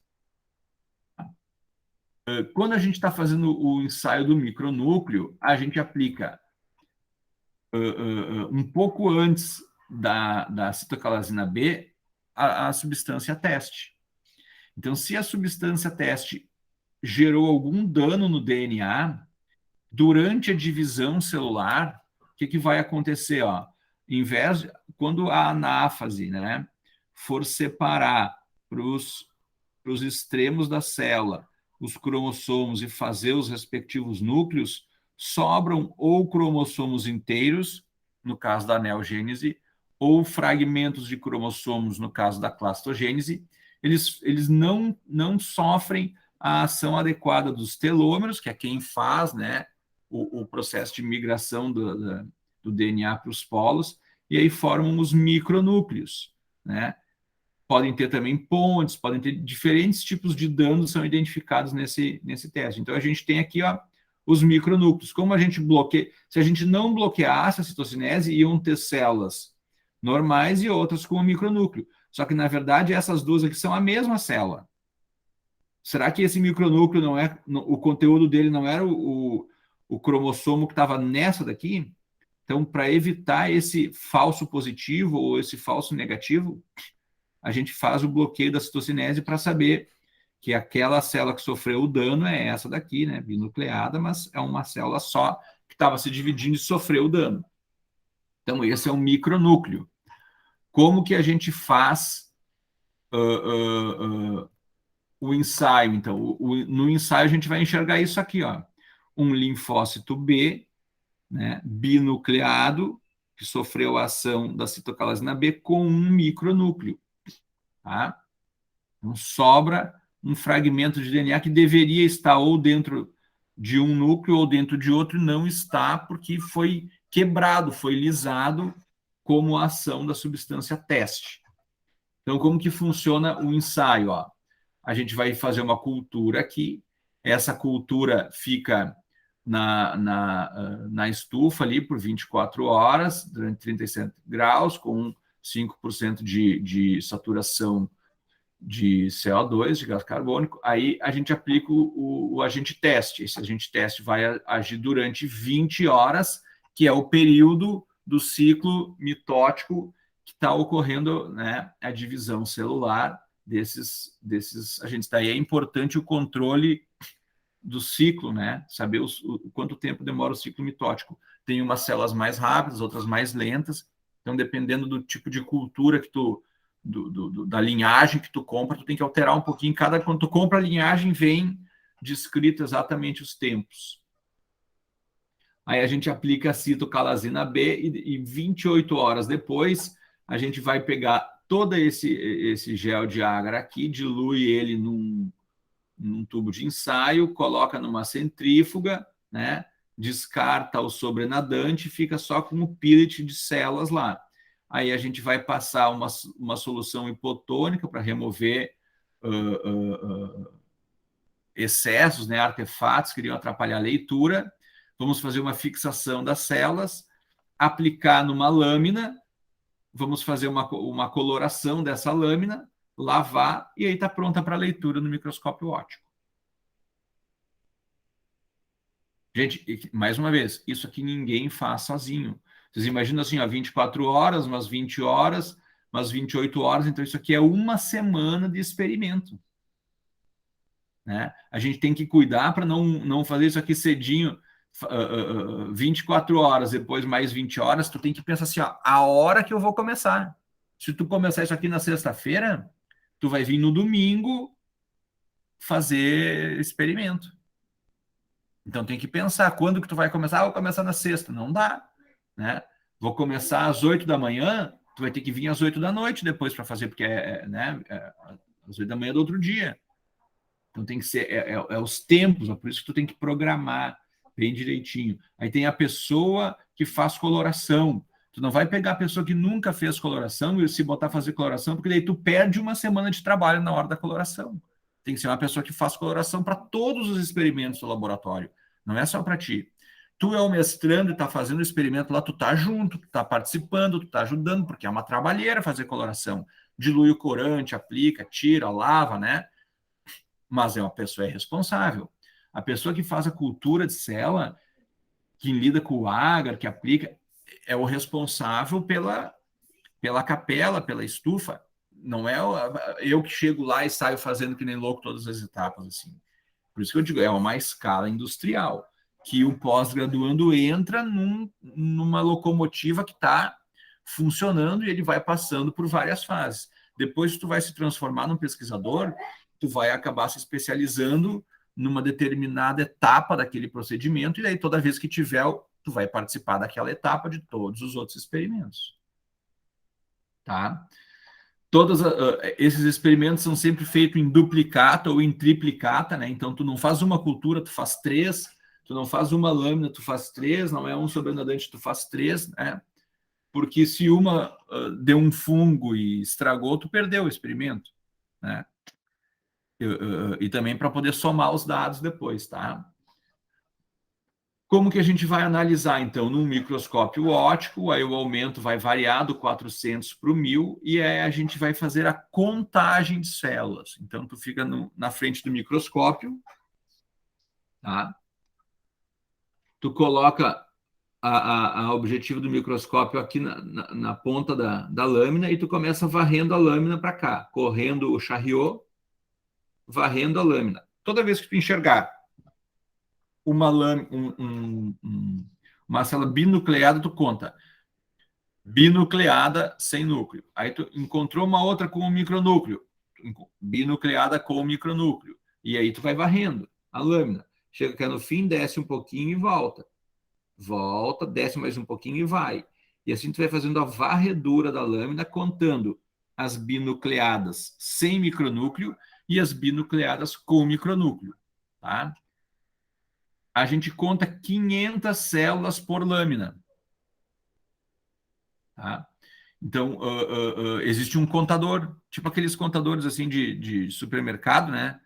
B: Quando a gente está fazendo o ensaio do micronúcleo, a gente aplica um pouco antes da citocalasina B a substância teste. Então, se a substância teste gerou algum dano no DNA, durante a divisão celular, o que vai acontecer? Ó? Quando a anáfase, né, for separar para os extremos da célula os cromossomos e fazer os respectivos núcleos, sobram ou cromossomos inteiros, no caso da neogênese, ou fragmentos de cromossomos, no caso da clastogênese. Eles não sofrem a ação adequada dos telômeros, que é quem faz, né, o processo de migração do DNA para os polos, e aí formam os micronúcleos, né? Podem ter também pontes, podem ter diferentes tipos de danos são identificados nesse teste. Então, a gente tem aqui, ó, os micronúcleos. Como a gente bloqueia, se a gente não bloqueasse a citocinese, iam ter células normais e outras com o micronúcleo. Só que, na verdade, essas duas aqui são a mesma célula. Será que esse micronúcleo não é, o conteúdo dele não era o cromossomo que estava nessa daqui? Então, para evitar esse falso positivo ou esse falso negativo, a gente faz o bloqueio da citocinese para saber que aquela célula que sofreu o dano é essa daqui, né, binucleada, mas é uma célula só que estava se dividindo e sofreu o dano. Então, esse é um micronúcleo. Como que a gente faz o ensaio? Então, no ensaio a gente vai enxergar isso aqui, ó, um linfócito B, né, binucleado, que sofreu a ação da citocalasina B com um micronúcleo. Tá? Então, sobra um fragmento de DNA que deveria estar ou dentro de um núcleo ou dentro de outro, e não está porque foi quebrado, foi lisado como a ação da substância teste. Então, como que funciona o ensaio? Ó? A gente vai fazer uma cultura aqui, essa cultura fica na estufa ali por 24 horas, durante 37 graus, com 5% de saturação de CO2, de gás carbônico. Aí a gente aplica o agente teste. Esse agente teste vai agir durante 20 horas, que é o período do ciclo mitótico que está ocorrendo, né, a divisão celular desses agentes. Daí é importante o controle do ciclo, né? Saber quanto tempo demora o ciclo mitótico. Tem umas células mais rápidas, outras mais lentas. Então, dependendo do tipo de cultura que tu da linhagem que tu compra, tu tem que alterar um pouquinho. Quando tu compra a linhagem, vem descrito exatamente os tempos. Aí a gente aplica a citocalasina B e 28 horas depois, a gente vai pegar todo esse gel de agar aqui, dilui ele num tubo de ensaio, coloca numa centrífuga, né? Descarta o sobrenadante, fica só com o pellet de células lá. aí a gente vai passar uma solução hipotônica para remover excessos, né, artefatos que iriam atrapalhar a leitura. Vamos fazer uma fixação das células, aplicar numa lâmina, vamos fazer uma coloração dessa lâmina, lavar, e aí está pronta para leitura no microscópio óptico. Gente, mais uma vez, isso aqui ninguém faz sozinho. Vocês imaginam assim, ó, 24 horas, umas 20 horas, umas 28 horas, então isso aqui é uma semana de experimento. Né? A gente tem que cuidar para não fazer isso aqui cedinho, 24 horas, depois mais 20 horas, tu tem que pensar assim, ó, a hora que eu vou começar. Se tu começar isso aqui na sexta-feira, tu vai vir no domingo fazer experimento. Então tem que pensar, quando que tu vai começar? Vou começar na sexta. Não dá, né? Vou começar às 8 da manhã, tu vai ter que vir às 8 da noite depois para fazer, porque às 8 da manhã do outro dia. Então tem que ser, os tempos, é por isso que tu tem que programar bem direitinho. Aí tem a pessoa que faz coloração. Tu não vai pegar a pessoa que nunca fez coloração e se botar a fazer coloração, porque daí tu perde uma semana de trabalho na hora da coloração. Tem que ser uma pessoa que faz coloração para todos os experimentos do laboratório. Não é só para ti. Tu é o mestrando e está fazendo o experimento lá, tu está junto, tu está participando, tu está ajudando, porque é uma trabalheira fazer coloração. Dilui o corante, aplica, tira, lava, né? Mas é uma pessoa responsável. A pessoa que faz a cultura de célula, que lida com o agar, que aplica, é o responsável pela capela, pela estufa. Não é eu que chego lá e saio fazendo que nem louco todas as etapas, assim. Por isso que eu digo, é uma escala industrial, que o pós-graduando entra numa locomotiva que está funcionando e ele vai passando por várias fases. Depois tu vai se transformar num pesquisador, tu vai acabar se especializando numa determinada etapa daquele procedimento, e aí toda vez que tiver, tu vai participar daquela etapa de todos os outros experimentos. Tá? Todos esses experimentos são sempre feitos em duplicata ou em triplicata, né? Então, tu não faz uma cultura, tu faz 3, tu não faz uma lâmina, tu faz 3, não é um sobrenadante, tu faz 3, né? Porque se uma deu um fungo e estragou, tu perdeu o experimento, né? E também para poder somar os dados depois, tá? Como que a gente vai analisar, então? Num microscópio óptico, aí o aumento vai variar do 400 para o 1000, e aí a gente vai fazer a contagem de células. Então, tu fica na frente do microscópio, tá? Tu coloca a objetivo do microscópio aqui na ponta da lâmina e tu começa varrendo a lâmina para cá, correndo o charriot, varrendo a lâmina. Toda vez que tu enxergar uma célula binucleada, tu conta. Binucleada sem núcleo. Aí tu encontrou uma outra com um micronúcleo. Binucleada com um micronúcleo. E aí tu vai varrendo a lâmina. Chega que no fim, desce um pouquinho e volta. Volta, desce mais um pouquinho e vai. E assim tu vai fazendo a varredura da lâmina, contando as binucleadas sem micronúcleo e as binucleadas com micronúcleo. Tá? A gente conta 500 células por lâmina. Tá? Então, existe um contador, tipo aqueles contadores assim de supermercado, né?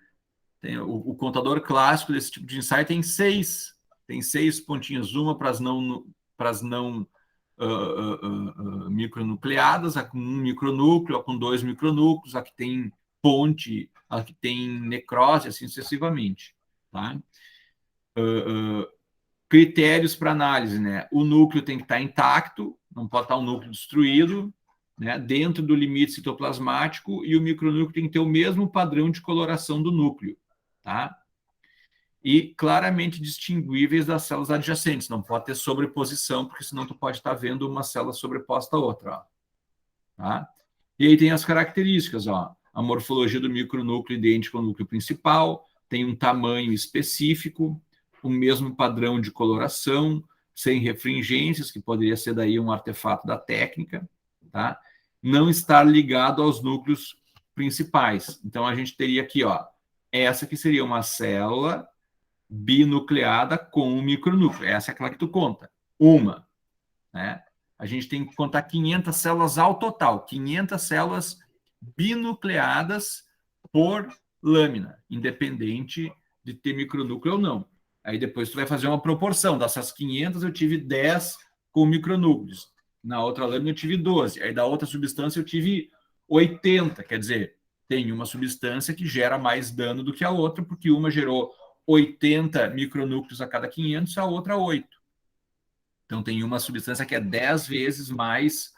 B: Tem o contador clássico desse tipo de ensaio tem 6 pontinhos, uma para as não micronucleadas, a com 1 micronúcleo, a com 2 micronúcleos, a que tem ponte, a que tem necrose, assim sucessivamente. Tá? Critérios para análise, né? O núcleo tem que estar intacto, não pode estar um núcleo destruído, né? Dentro do limite citoplasmático, e o micronúcleo tem que ter o mesmo padrão de coloração do núcleo, tá? E claramente distinguíveis das células adjacentes, não pode ter sobreposição, porque senão tu pode estar vendo uma célula sobreposta à outra, ó. Tá? E aí tem as características, ó. A morfologia do micronúcleo idêntica ao núcleo principal, tem um tamanho específico, o mesmo padrão de coloração, sem refringências, que poderia ser daí um artefato da técnica, tá? Não estar ligado aos núcleos principais. Então, a gente teria aqui, ó, essa que seria uma célula binucleada com um micronúcleo. Essa é aquela que tu conta. Uma, né? a gente tem que contar 500 células ao total, 500 células binucleadas por lâmina, independente de ter micronúcleo ou não. Aí depois tu vai fazer uma proporção. Dessas 500, eu tive 10 com micronúcleos. Na outra lâmina eu tive 12. Aí da outra substância eu tive 80. Quer dizer, tem uma substância que gera mais dano do que a outra, porque uma gerou 80 micronúcleos a cada 500, a outra 8. Então tem uma substância que é 10 vezes mais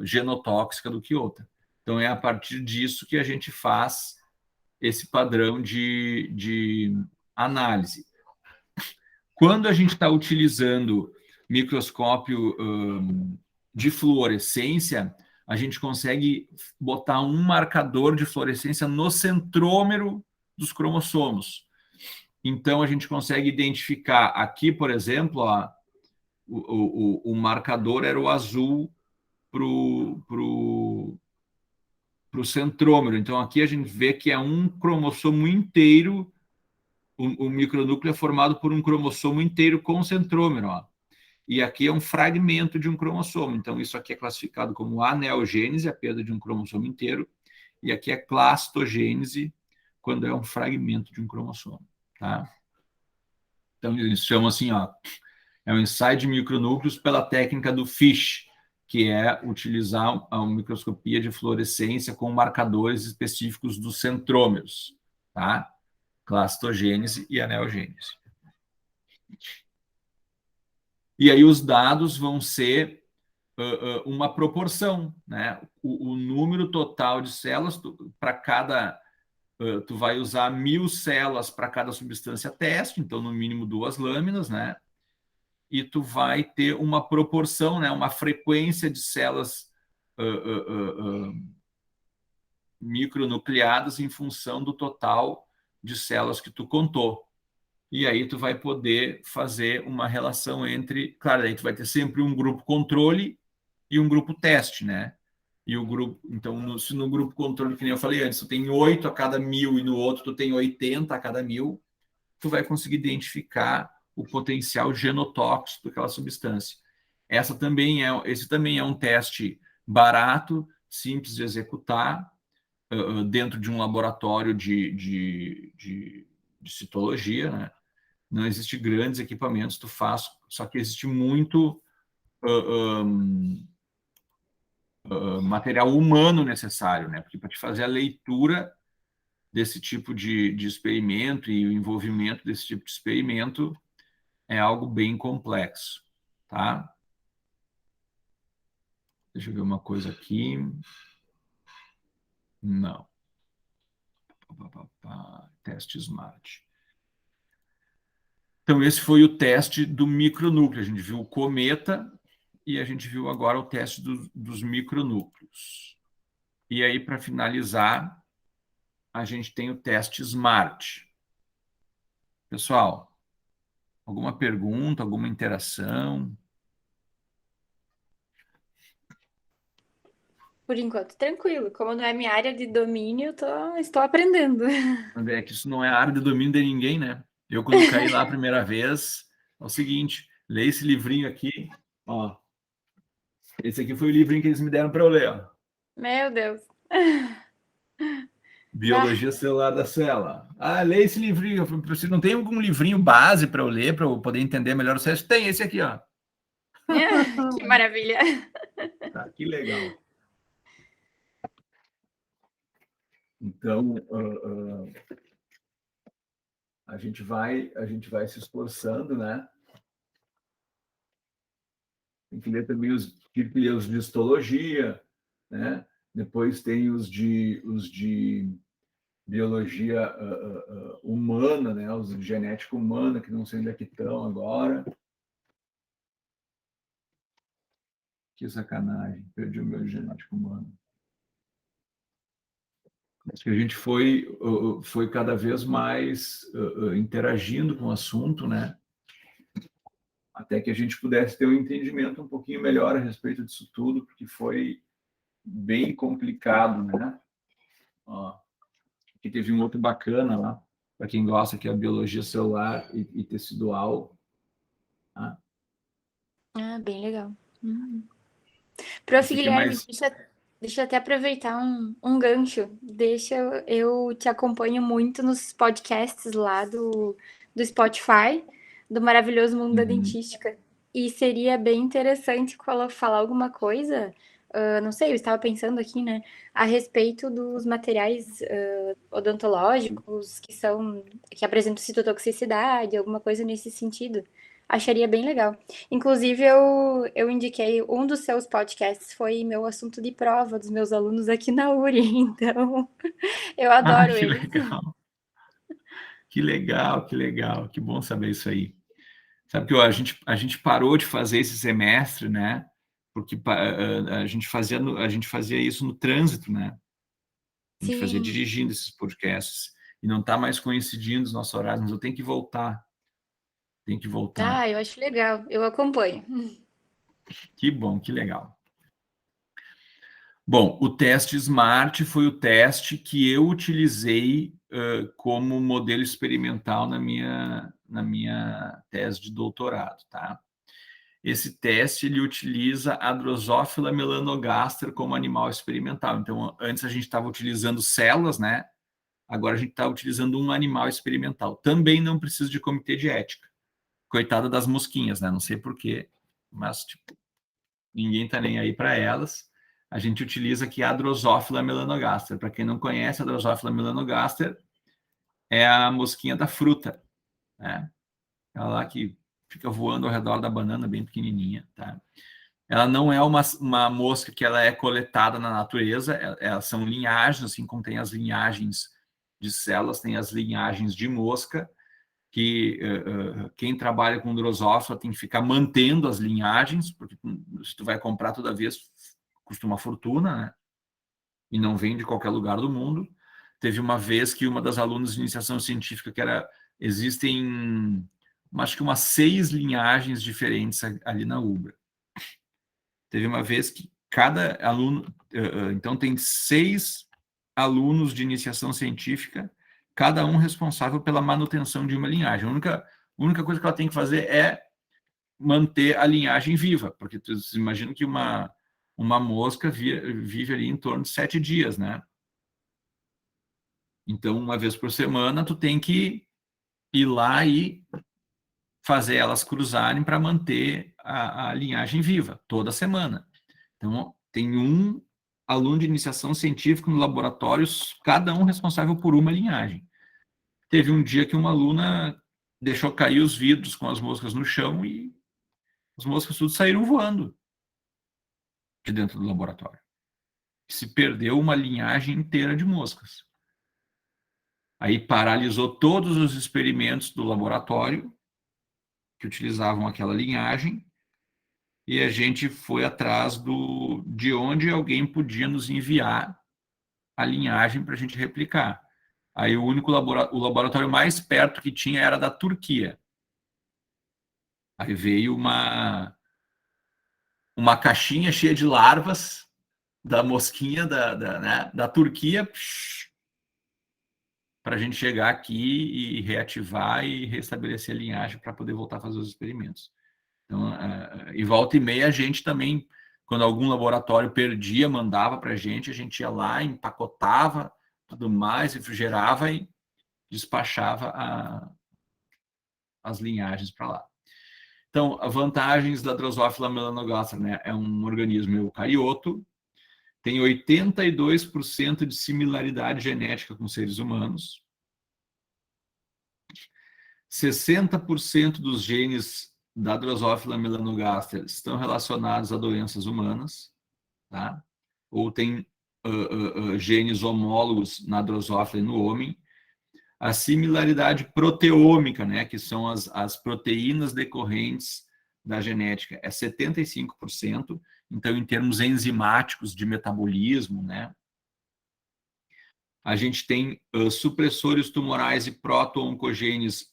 B: genotóxica do que outra. Então é a partir disso que a gente faz esse padrão de análise. Quando a gente está utilizando microscópio de fluorescência, a gente consegue botar um marcador de fluorescência no centrômero dos cromossomos. Então, a gente consegue identificar aqui, por exemplo, o marcador era o azul para o centrômero. Então, aqui a gente vê que é um cromossomo inteiro, o micronúcleo é formado por um cromossomo inteiro com centrômero. Ó. E aqui é um fragmento de um cromossomo. Então, isso aqui é classificado como aneogênese, a perda de um cromossomo inteiro. E aqui é clastogênese, quando é um fragmento de um cromossomo. Tá? Então, eles chamam assim, ó, é o ensaio de micronúcleos pela técnica do Fish, que é utilizar a microscopia de fluorescência com marcadores específicos dos centrômeros, tá? Clastogênese e aneogênese. E aí os dados vão ser uma proporção, né? O número total de células para cada... tu vai usar 1000 células para cada substância teste, então no mínimo 2 lâminas, né? E tu vai ter uma proporção, né? Uma frequência de células micronucleadas em função do total de células que tu contou. E aí tu vai poder fazer uma relação entre... Claro, aí tu vai ter sempre um grupo controle e um grupo teste, né? E o grupo... Então, se no grupo controle, que nem eu falei antes, tu tem 8 a cada 1000 e no outro tu tem 80 a cada 1000, tu vai conseguir identificar o potencial genotóxico daquela substância. Esse também é um teste barato, simples de executar, dentro de um laboratório de citologia, né? Não existe grandes equipamentos, tu faz, só que existe muito material humano necessário, né? Porque para te fazer a leitura desse tipo de experimento e o envolvimento desse tipo de experimento é algo bem complexo, tá? Deixa eu ver uma coisa aqui. Não. Teste SMART. Então, esse foi o teste do micronúcleo. A gente viu o cometa e a gente viu agora o teste dos micronúcleos. E aí, para finalizar, a gente tem o teste SMART. Pessoal, alguma pergunta, alguma interação?
C: Por enquanto, tranquilo. Como não é minha área de domínio, estou aprendendo.
B: É que isso não é a área de domínio de ninguém, né? Eu, quando caí lá a primeira vez, é o seguinte, leia esse livrinho aqui, ó. Esse aqui foi o livrinho que eles me deram para eu ler, ó.
C: Meu Deus.
B: Biologia celular da célula. Ah, leia esse livrinho. Você não tem algum livrinho base para eu ler, para eu poder entender melhor o processo? Tem esse aqui, ó.
C: Que maravilha.
B: Tá, que legal. Então, a gente vai se esforçando, né? Tem que ler também tive que ler os de histologia, né? Depois tem os de biologia humana, né? Os de genética humana, que não sei onde é que estão agora. Que sacanagem, perdi o meu genética humana. Acho que a gente foi cada vez mais interagindo com o assunto, né? Até que a gente pudesse ter um entendimento um pouquinho melhor a respeito disso tudo, porque foi bem complicado, né? Ó, aqui teve um outro bacana lá, para quem gosta, que é a biologia celular e tecidual. Tá?
C: Ah, bem legal. Prof.
B: Esse aqui é
C: Guilherme,
B: mais...
C: deixa eu até aproveitar um gancho. Eu te acompanho muito nos podcasts lá do Spotify, do Maravilhoso Mundo da
B: Uhum.
C: Dentística. E seria bem interessante falar alguma coisa, não sei, eu estava pensando aqui, né, a respeito dos materiais odontológicos que apresentam citotoxicidade, alguma coisa nesse sentido. Acharia bem legal. Inclusive, eu indiquei um dos seus podcasts, foi meu assunto de prova dos meus alunos aqui na URI, então eu
B: Ah,
C: adoro
B: que
C: eles.
B: legal, que legal, que legal, que bom saber isso aí. Sabe que a gente parou de fazer esse semestre, né? Porque a gente fazia isso no trânsito, né? A gente fazia
C: Sim.
B: dirigindo esses podcasts e não está mais coincidindo os nossos horários, mas eu tenho que voltar, tenho que voltar.
C: Ah, eu acho legal, eu acompanho.
B: Que bom, que legal. Bom, o teste SMART foi o teste que eu utilizei como modelo experimental na minha tese de doutorado, tá? Esse teste, ele utiliza a Drosophila melanogaster como animal experimental. Então, antes a gente estava utilizando células, né? Agora a gente está utilizando um animal experimental. Também não precisa de comitê de ética. Coitada das mosquinhas, né? Não sei por quê, mas tipo, ninguém está nem aí para elas. A gente utiliza aqui a Drosophila melanogaster. Para quem não conhece, a Drosophila melanogaster é a mosquinha da fruta, né? Ela lá que fica voando ao redor da banana, bem pequenininha, tá? Ela não é uma mosca que ela é coletada na natureza, elas são linhagens, assim como tem as linhagens de células, tem as linhagens de mosca, que quem trabalha com drosófila tem que ficar mantendo as linhagens, porque se tu vai comprar toda vez, custa uma fortuna, né? E não vem de qualquer lugar do mundo. Teve uma vez que uma das alunas de iniciação científica, existem, acho que umas 6 linhagens diferentes ali na Ubra. Teve uma vez que cada aluno, então tem 6 alunos de iniciação científica, cada um responsável pela manutenção de uma linhagem. A única coisa que ela tem que fazer é manter a linhagem viva, porque tu imagina que uma mosca vive ali em torno de 7 dias, né? Então, uma vez por semana, tu tem que ir lá e fazer elas cruzarem para manter a linhagem viva, toda semana. Então, tem um aluno de iniciação científica no laboratório, cada um responsável por uma linhagem. Teve um dia que uma aluna deixou cair os vidros com as moscas no chão e as moscas tudo saíram voando de dentro do laboratório. Se perdeu uma linhagem inteira de moscas. Aí paralisou todos os experimentos do laboratório que utilizavam aquela linhagem e a gente foi atrás de onde alguém podia nos enviar a linhagem para a gente replicar. Aí o laboratório mais perto que tinha era da Turquia. Aí veio uma caixinha cheia de larvas da mosquinha da Turquia para a gente chegar aqui e reativar e restabelecer a linhagem para poder voltar a fazer os experimentos. Então, e volta e meia a gente também, quando algum laboratório perdia, mandava para a gente ia lá, empacotava tudo mais, refrigerava e despachava as linhagens para lá. Então, as vantagens da Drosophila melanogaster, né? É um organismo eucarioto, tem 82% de similaridade genética com seres humanos, 60% dos genes da Drosophila melanogaster estão relacionados a doenças humanas, tá? Ou tem genes homólogos na Drosophila e no homem. A similaridade proteômica, né, que são as proteínas decorrentes da genética, é 75%. Então, em termos enzimáticos de metabolismo, né, a gente tem supressores tumorais e proto-oncogenes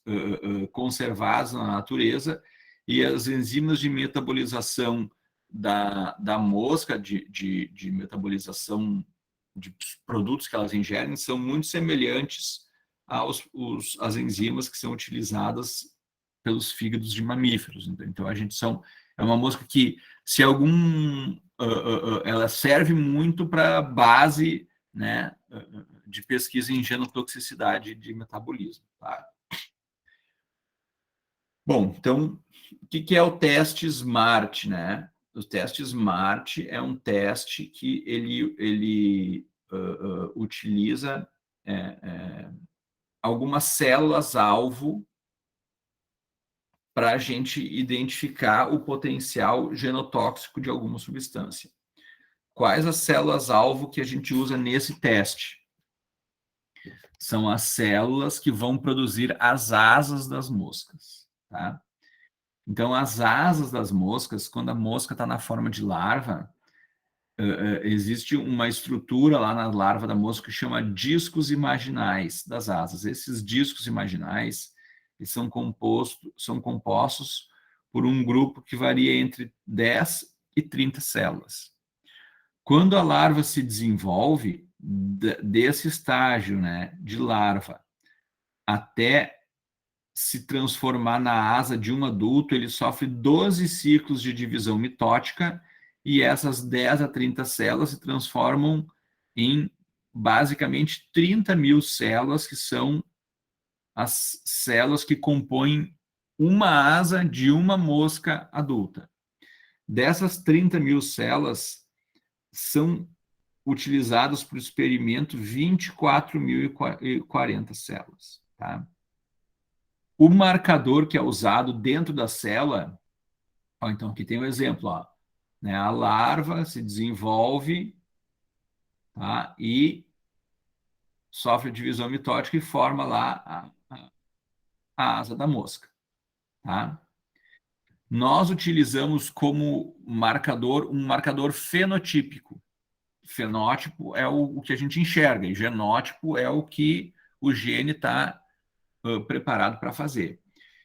B: conservados na natureza e as enzimas de metabolização da mosca, de metabolização de produtos que elas ingerem, são muito semelhantes às enzimas que são utilizadas pelos fígados de mamíferos. Então, É uma mosca que, se ela serve muito para base, né, de pesquisa em genotoxicidade de metabolismo. Tá? Bom, então, o que é o teste SMART, né? O teste SMART é um teste que ele utiliza algumas células-alvo para a gente identificar o potencial genotóxico de alguma substância. Quais as células-alvo que a gente usa nesse teste? São as células que vão produzir as asas das moscas, tá? Então, as asas das moscas, quando a mosca está na forma de larva, existe uma estrutura lá na larva da mosca que chama discos imaginais das asas. Esses discos imaginais eles são compostos por um grupo que varia entre 10 e 30 células. Quando a larva se desenvolve, desse estágio, né, de larva até se transformar na asa de um adulto, ele sofre 12 ciclos de divisão mitótica e essas 10 a 30 células se transformam em basicamente 30 mil células, que são as células que compõem uma asa de uma mosca adulta. Dessas 30 mil células, são utilizadas para o experimento 24.040 células. Tá? O marcador que é usado dentro da célula, então aqui tem um exemplo, ó, né? A larva se desenvolve, tá? E sofre divisão mitótica e forma lá a asa da mosca. Tá? Nós utilizamos como marcador um marcador fenotípico. Fenótipo é o que a gente enxerga, e genótipo é o que o gene está preparado para fazer.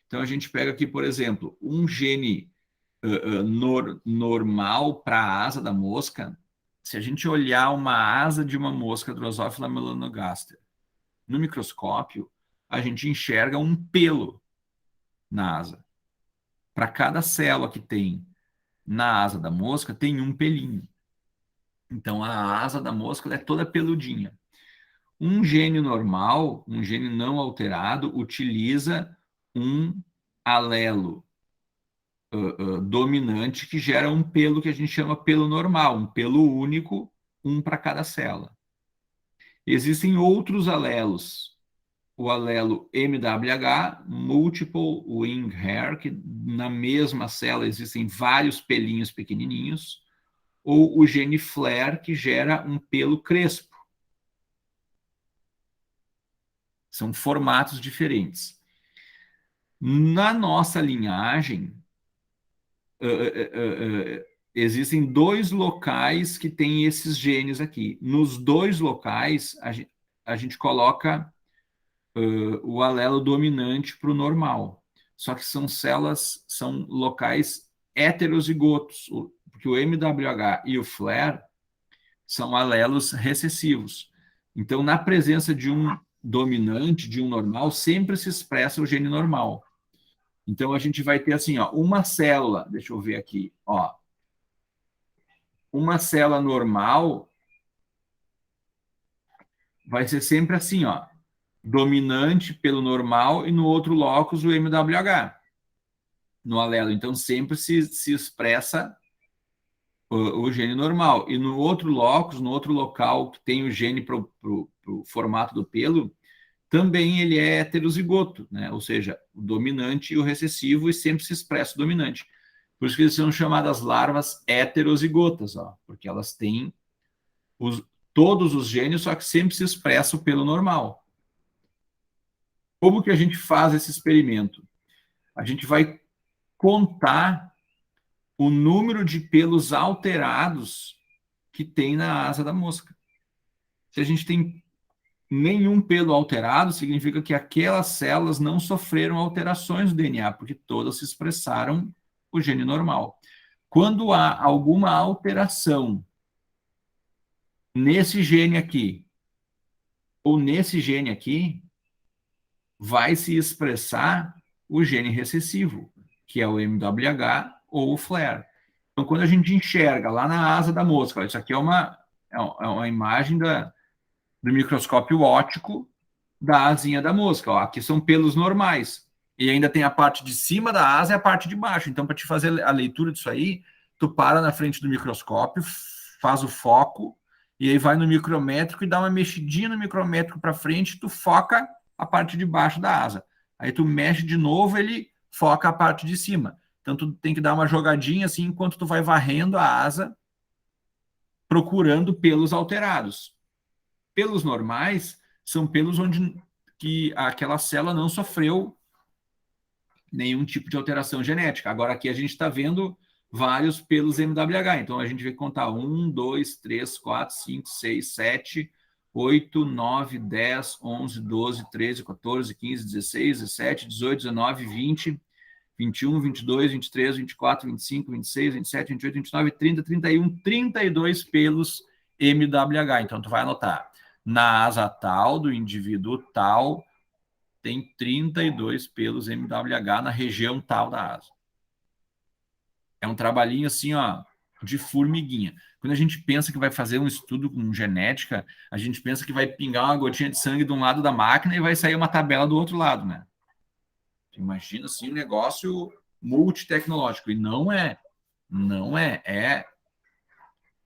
B: Então, a gente pega aqui, por exemplo, um gene normal para a asa da mosca. Se a gente olhar uma asa de uma mosca Drosophila melanogaster no microscópio, a gente enxerga um pelo na asa. Para cada célula que tem na asa da mosca, tem um pelinho. Então, a asa da mosca é toda peludinha. Um gene normal, um gene não alterado, utiliza um alelo dominante que gera um pelo que a gente chama pelo normal, um pelo único, um para cada célula. Existem outros alelos. O alelo MWH, Multiple Wing Hair, que na mesma célula existem vários pelinhos pequenininhos, ou o gene FLAIR, que gera um pelo crespo. São formatos diferentes. Na nossa linhagem, existem 2 locais que têm esses genes aqui. Nos 2 locais, a gente coloca o alelo dominante para o normal. Só que são células, são locais heterozigotos, porque o MWH e o FLAIR são alelos recessivos. Então, na presença de um dominante, de um normal, sempre se expressa o gene normal. Então, a gente vai ter assim, ó, uma célula, deixa eu ver aqui, ó, uma célula normal vai ser sempre assim, ó, dominante pelo normal e no outro locus o MWH, no alelo. Então, sempre se expressa o gene normal. E no outro locus, no outro local que tem o gene para o formato do pelo, também ele é heterozigoto, né? Ou seja, o dominante e o recessivo, e sempre se expressa o dominante. Por isso que eles são chamadas larvas heterozigotas, ó, porque elas têm todos os genes, só que sempre se expressa o pelo normal. Como que a gente faz esse experimento? A gente vai contar o número de pelos alterados que tem na asa da mosca. Se a gente tem nenhum pelo alterado, significa que aquelas células não sofreram alterações do DNA, porque todas se expressaram o gene normal. Quando há alguma alteração nesse gene aqui, ou nesse gene aqui, vai se expressar o gene recessivo, que é o MWH ou o flare. Então, quando a gente enxerga lá na asa da mosca, ó, isso aqui é uma imagem do microscópio óptico da asinha da mosca. Ó, aqui são pelos normais. E ainda tem a parte de cima da asa e a parte de baixo. Então, para te fazer a leitura disso aí, tu para na frente do microscópio, faz o foco, e aí vai no micrométrico e dá uma mexidinha no micrométrico para frente, tu foca a parte de baixo da asa. Aí tu mexe de novo, ele foca a parte de cima. Então, tu tem que dar uma jogadinha assim, enquanto tu vai varrendo a asa, procurando pelos alterados. Pelos normais são pelos onde que aquela célula não sofreu nenhum tipo de alteração genética. Agora aqui a gente está vendo vários pelos MWH. Então a gente vai contar 1, 2, 3, 4, 5, 6, 7, 8, 9, 10, 11, 12, 13, 14, 15, 16, 17, 18, 19, 20, 21, 22, 23, 24, 25, 26, 27, 28, 29, 30, 31, 32 pelos MWH. Então tu vai anotar. Na asa tal do indivíduo tal, tem 32 pelos MWH na região tal da asa. É um trabalhinho assim, ó, de formiguinha. Quando a gente pensa que vai fazer um estudo com genética, a gente pensa que vai pingar uma gotinha de sangue de um lado da máquina e vai sair uma tabela do outro lado, né? Imagina assim um negócio multitecnológico. E não é. Não é. É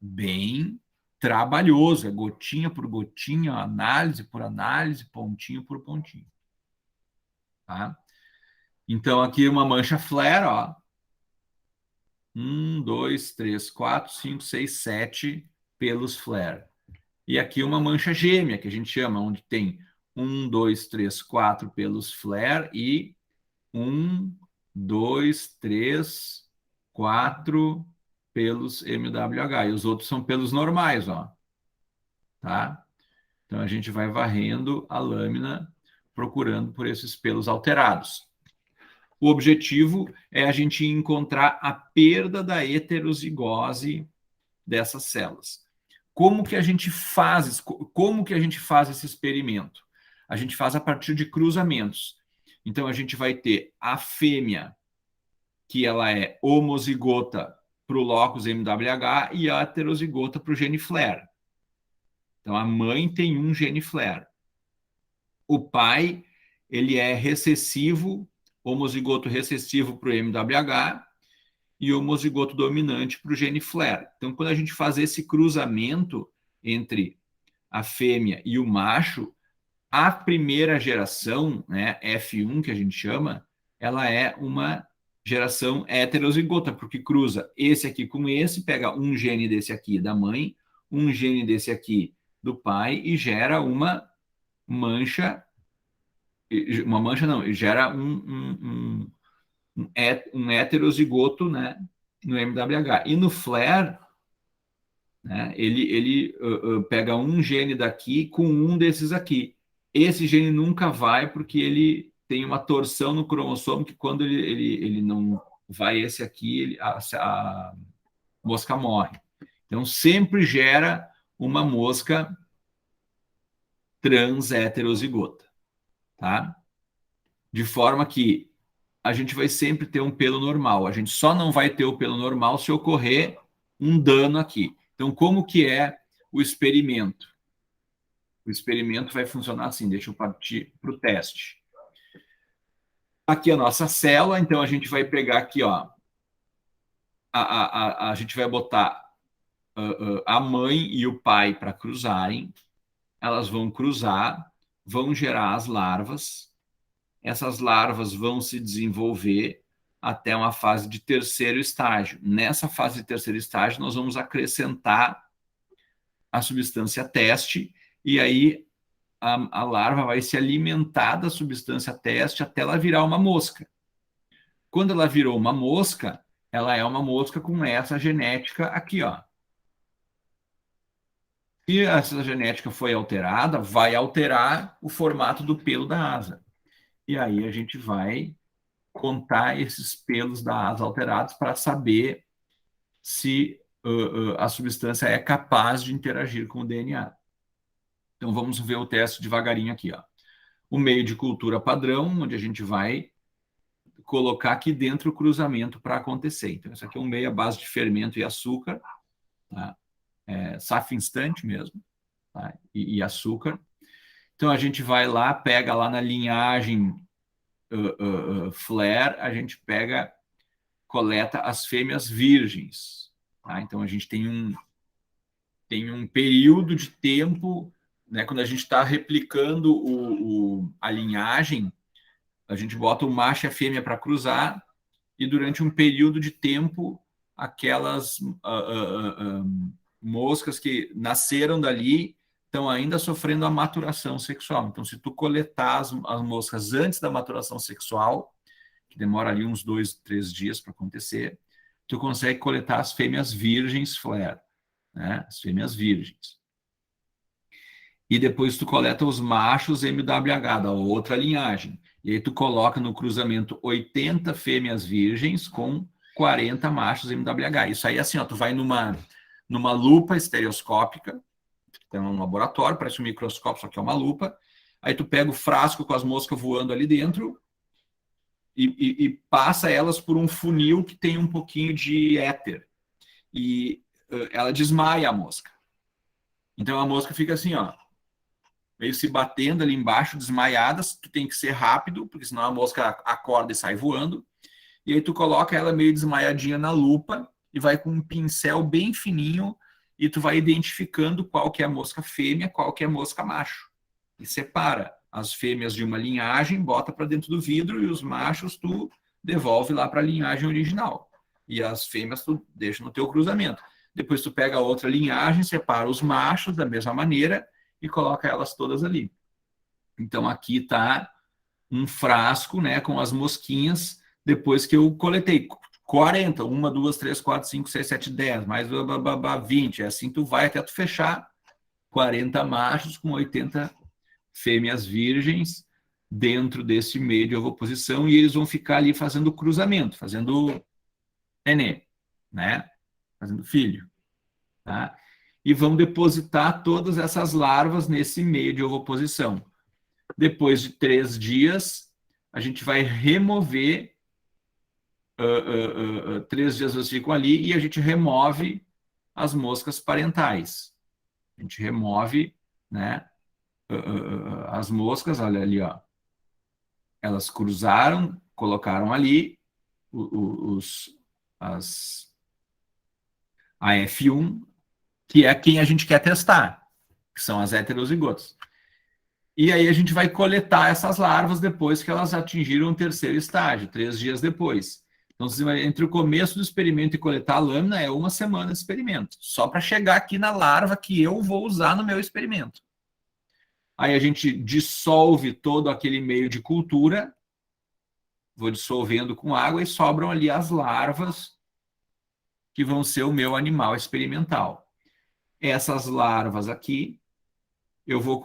B: bem trabalhoso, é gotinha por gotinha, análise por análise, pontinho por pontinho. Tá? Então, aqui uma mancha flare, ó. 1, 2, 3, 4, 5, 6, 7 pelos flare. E aqui uma mancha gêmea, que a gente chama, onde tem 1, 2, 3, 4 pelos flare e 1, 2, 3, 4 pelos MWH. E os outros são pelos normais, ó. Tá? Então, a gente vai varrendo a lâmina, procurando por esses pelos alterados. O objetivo é a gente encontrar a perda da heterozigose dessas células. Como que a gente faz esse experimento? A gente faz a partir de cruzamentos. Então, a gente vai ter a fêmea, que ela é homozigota para o locus MWH e a heterozigota para o gene flare. Então, a mãe tem um gene flare. O pai, ele é recessivo, homozigoto recessivo para o MWH e homozigoto dominante para o gene flare. Então, quando a gente faz esse cruzamento entre a fêmea e o macho, a primeira geração, né, F1, que a gente chama, ela é uma geração heterozigota, porque cruza esse aqui com esse, pega um gene desse aqui da mãe, um gene desse aqui do pai e gera uma mancha não, gera um heterozigoto, né, no MWH. E no flare, né, ele pega um gene daqui com um desses aqui. Esse gene nunca vai porque ele tem uma torção no cromossomo que quando ele não vai esse aqui, a mosca morre. Então, sempre gera uma mosca trans heterozigota. Tá? De forma que a gente vai sempre ter um pelo normal. A gente só não vai ter o pelo normal se ocorrer um dano aqui. Então, como que é o experimento? O experimento vai funcionar assim. Deixa eu partir para o teste. Aqui a nossa célula. Então, a gente vai pegar aqui, ó. A gente vai botar a mãe e o pai para cruzarem. Elas vão cruzar, vão gerar as larvas. Essas larvas vão se desenvolver até uma fase de terceiro estágio. Nessa fase de terceiro estágio, nós vamos acrescentar a substância teste, e aí a larva vai se alimentar da substância teste até ela virar uma mosca. Quando ela virou uma mosca, ela é uma mosca com essa genética aqui, ó. Se essa genética foi alterada, vai alterar o formato do pelo da asa. E aí a gente vai contar esses pelos da asa alterados para saber se a substância é capaz de interagir com o DNA. Então vamos ver o teste devagarinho aqui, ó. O meio de cultura padrão, onde a gente vai colocar aqui dentro o cruzamento para acontecer. Então, isso aqui é um meio à base de fermento e açúcar, tá? Safra instante mesmo, tá? E açúcar. Então, a gente vai lá, pega lá na linhagem flare, a gente coleta as fêmeas virgens, tá? Então, a gente tem um período de tempo, né? Quando a gente está replicando a linhagem, a gente bota o macho e a fêmea para cruzar, e durante um período de tempo, aquelas moscas que nasceram dali estão ainda sofrendo a maturação sexual. Então, se tu coletar as moscas antes da maturação sexual, que demora ali uns 2, 3 dias para acontecer, tu consegue coletar as fêmeas virgens flare, né? As fêmeas virgens. E depois tu coleta os machos MWH, da outra linhagem. E aí tu coloca no cruzamento 80 fêmeas virgens com 40 machos MWH. Isso aí, assim, ó, tu vai numa lupa estereoscópica, tem um laboratório, parece um microscópio, só que é uma lupa. Aí tu pega o frasco com as moscas voando ali dentro e passa elas por um funil que tem um pouquinho de éter. E ela desmaia a mosca. Então a mosca fica assim, ó, meio se batendo ali embaixo, desmaiadas. Tu tem que ser rápido, porque senão a mosca acorda e sai voando. E aí tu coloca ela meio desmaiadinha na lupa e vai com um pincel bem fininho e tu vai identificando qual que é a mosca fêmea, qual que é a mosca macho. E separa as fêmeas de uma linhagem, bota para dentro do vidro, e os machos tu devolve lá para a linhagem original. E as fêmeas tu deixa no teu cruzamento. Depois tu pega a outra linhagem, separa os machos da mesma maneira e coloca elas todas ali. Então aqui está um frasco, né, com as mosquinhas, depois que eu coletei 40, 1, 2, 3, 4, 5, 6, 7, 10, mais 20, assim tu vai até tu fechar 40 machos com 80 fêmeas virgens dentro desse meio de ovoposição, e eles vão ficar ali fazendo cruzamento, fazendo nenê, né, fazendo filho, tá? E vão depositar todas essas larvas nesse meio de ovoposição. Depois de 3 dias, a gente vai remover, 3 dias elas ficam ali, e a gente remove as moscas parentais. A gente remove, né, as moscas, olha ali, ó. Elas cruzaram, colocaram ali a F1, que é quem a gente quer testar, que são as heterozigotas. E aí a gente vai coletar essas larvas depois que elas atingiram o 3º estágio, 3 dias depois. Então, entre o começo do experimento e coletar a lâmina é 1 semana de experimento, só para chegar aqui na larva que eu vou usar no meu experimento. Aí a gente dissolve todo aquele meio de cultura, vou dissolvendo com água, e sobram ali as larvas que vão ser o meu animal experimental. Essas larvas aqui, eu vou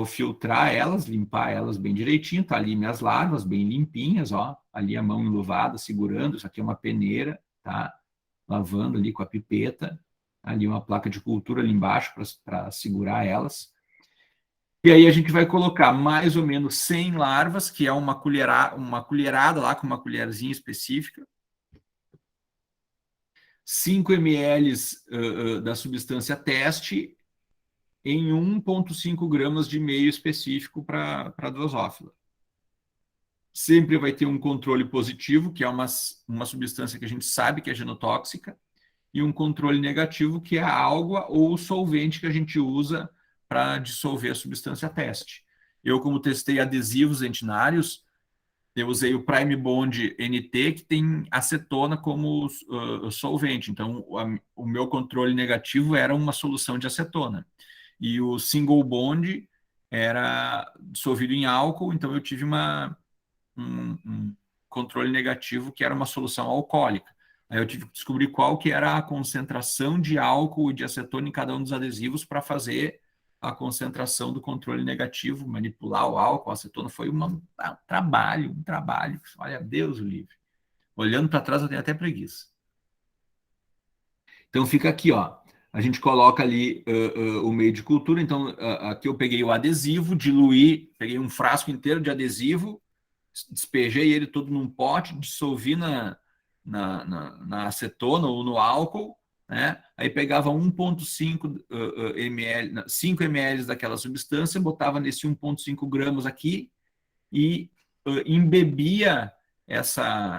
B: filtrar elas, limpar elas bem direitinho, tá ali minhas larvas bem limpinhas, ó, ali a mão enluvada, segurando, isso aqui é uma peneira, tá? Lavando ali com a pipeta, ali uma placa de cultura ali embaixo para segurar elas. E aí a gente vai colocar mais ou menos 100 larvas, que é uma colherada lá, com uma colherzinha específica, 5 ml da substância teste, em 1,5 gramas de meio específico para a drosófila. Sempre vai ter um controle positivo, que é uma substância que a gente sabe que é genotóxica, e um controle negativo, que é a água ou o solvente que a gente usa para dissolver a substância teste. Eu, como testei adesivos entinários, eu usei o Prime Bond NT, que tem acetona como solvente. Então, o meu controle negativo era uma solução de acetona. E o Single Bond era dissolvido em álcool, então eu tive um controle negativo, que era uma solução alcoólica. Aí eu tive que descobrir qual que era a concentração de álcool e de acetona em cada um dos adesivos para fazer a concentração do controle negativo, manipular o álcool, a acetona. Foi um trabalho. Olha, Deus o livre. Olhando para trás, eu tenho até preguiça. Então, fica aqui, ó. A gente coloca ali o meio de cultura. Então, aqui eu peguei o adesivo, diluí, peguei um frasco inteiro de adesivo, despejei ele todo num pote, dissolvi na acetona ou no álcool, né? Aí pegava 1,5 ml, 5 ml daquela substância, botava nesse 1,5 gramas aqui e embebia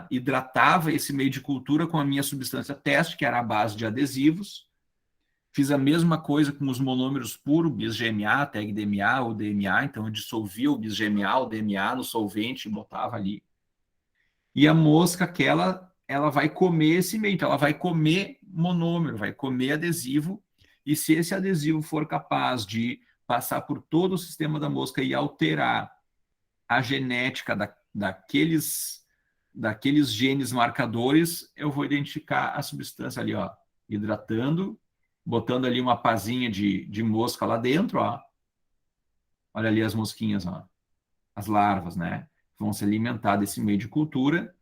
B: hidratava esse meio de cultura com a minha substância teste, que era a base de adesivos. Fiz a mesma coisa com os monômeros puros, bis-GMA, TEG-DMA ou DMA, então eu dissolvia o bis-GMA, o DMA no solvente e botava ali. E a mosca, ela vai comer esse meio, então ela vai comer monômero, vai comer adesivo, e se esse adesivo for capaz de passar por todo o sistema da mosca e alterar a genética daqueles genes marcadores, eu vou identificar a substância ali, ó, hidratando, botando ali uma pazinha de mosca lá dentro, ó. Olha ali as mosquinhas, ó, as larvas, né? Vão se alimentar desse meio de cultura.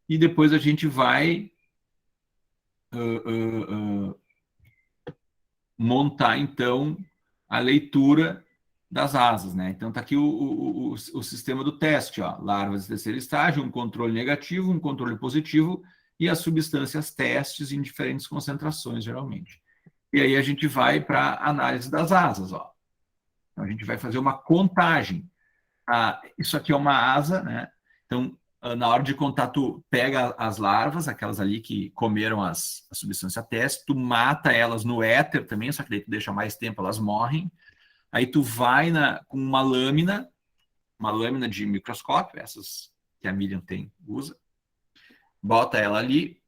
B: E depois a gente vai montar, então, a leitura das asas, né? Então, tá aqui o sistema do teste, ó. Larvas de terceiro estágio, um controle negativo, um controle positivo e as substâncias testes em diferentes concentrações, geralmente. E aí a gente vai para a análise das asas, ó. Então, a gente vai fazer uma contagem. Isso aqui é uma asa, né? Então, na hora de contar, tu pega as larvas, aquelas ali que comeram a substância teste, tu mata elas no éter também, só que daí tu deixa mais tempo, elas morrem. Aí tu vai com uma lâmina de microscópio, essas que a Miriam usa, bota ela ali,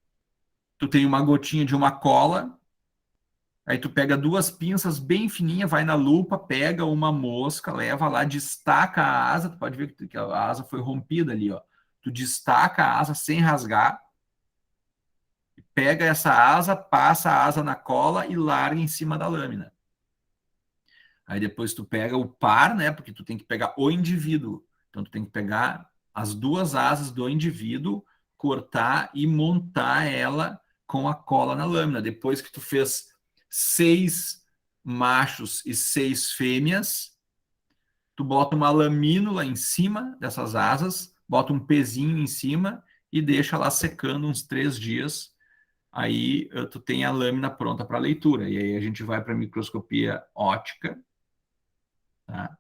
B: tu tem uma gotinha de uma cola, aí tu pega 2 pinças bem fininhas, vai na lupa, pega uma mosca, leva lá, destaca a asa, tu pode ver que a asa foi rompida ali, ó. Tu destaca a asa sem rasgar, pega essa asa, passa a asa na cola e larga em cima da lâmina. Aí depois tu pega o par, né? Porque tu tem que pegar o indivíduo. Então tu tem que pegar as 2 asas do indivíduo, cortar e montar ela com a cola na lâmina. Depois que tu fez 6 machos e 6 fêmeas, tu bota uma lamínula em cima dessas asas, bota um pezinho em cima e deixa lá secando uns 3 dias. Aí tu tem a lâmina pronta para leitura. E aí a gente vai para a microscopia óptica, tá?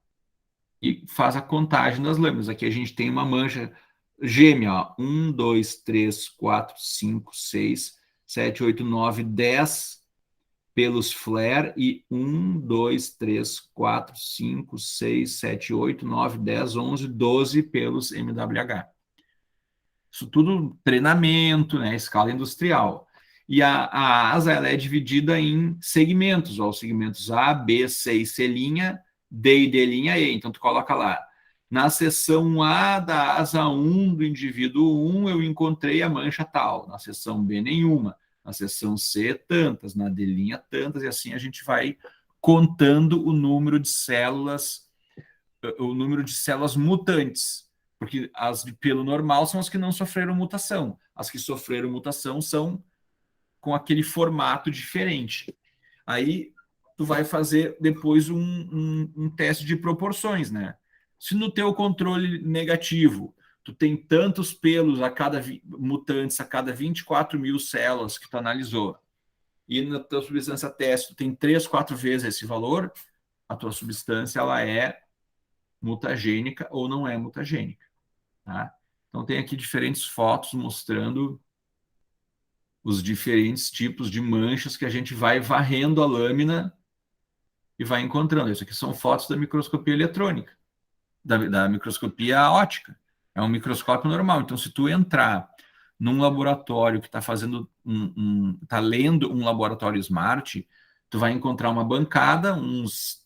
B: E faz a contagem das lâminas. Aqui a gente tem uma mancha gêmea, ó. 1, 2, 3, 4, 5, 6, 7, 8, 9, 10 pelos flare e 1, 2, 3, 4, 5, 6, 7, 8, 9, 10, 11, 12 pelos MWH. Isso tudo treinamento, né? Escala industrial. E a asa ela é dividida em segmentos, ó, os segmentos A, B, C e C', D e D' E. Então, tu coloca lá. Na seção A da asa 1 do indivíduo 1, eu encontrei a mancha tal. Na seção B, nenhuma. Na seção C, tantas. Na D' tantas. E assim a gente vai contando o número de células mutantes. Porque as de pelo normal são as que não sofreram mutação. As que sofreram mutação são com aquele formato diferente. Aí tu vai fazer depois um teste de proporções, né? Se no teu controle negativo tu tem tantos pelos mutantes a cada 24 mil células que tu analisou, e na tua substância teste tu tem 3, 4 vezes esse valor, a tua substância ela é mutagênica ou não é mutagênica, tá? Então tem aqui diferentes fotos mostrando os diferentes tipos de manchas que a gente vai varrendo a lâmina e vai encontrando. Isso aqui são fotos da microscopia eletrônica, da microscopia óptica. É um microscópio normal. Então, se tu entrar num laboratório que está fazendo está lendo um laboratório smart, tu vai encontrar uma bancada, uns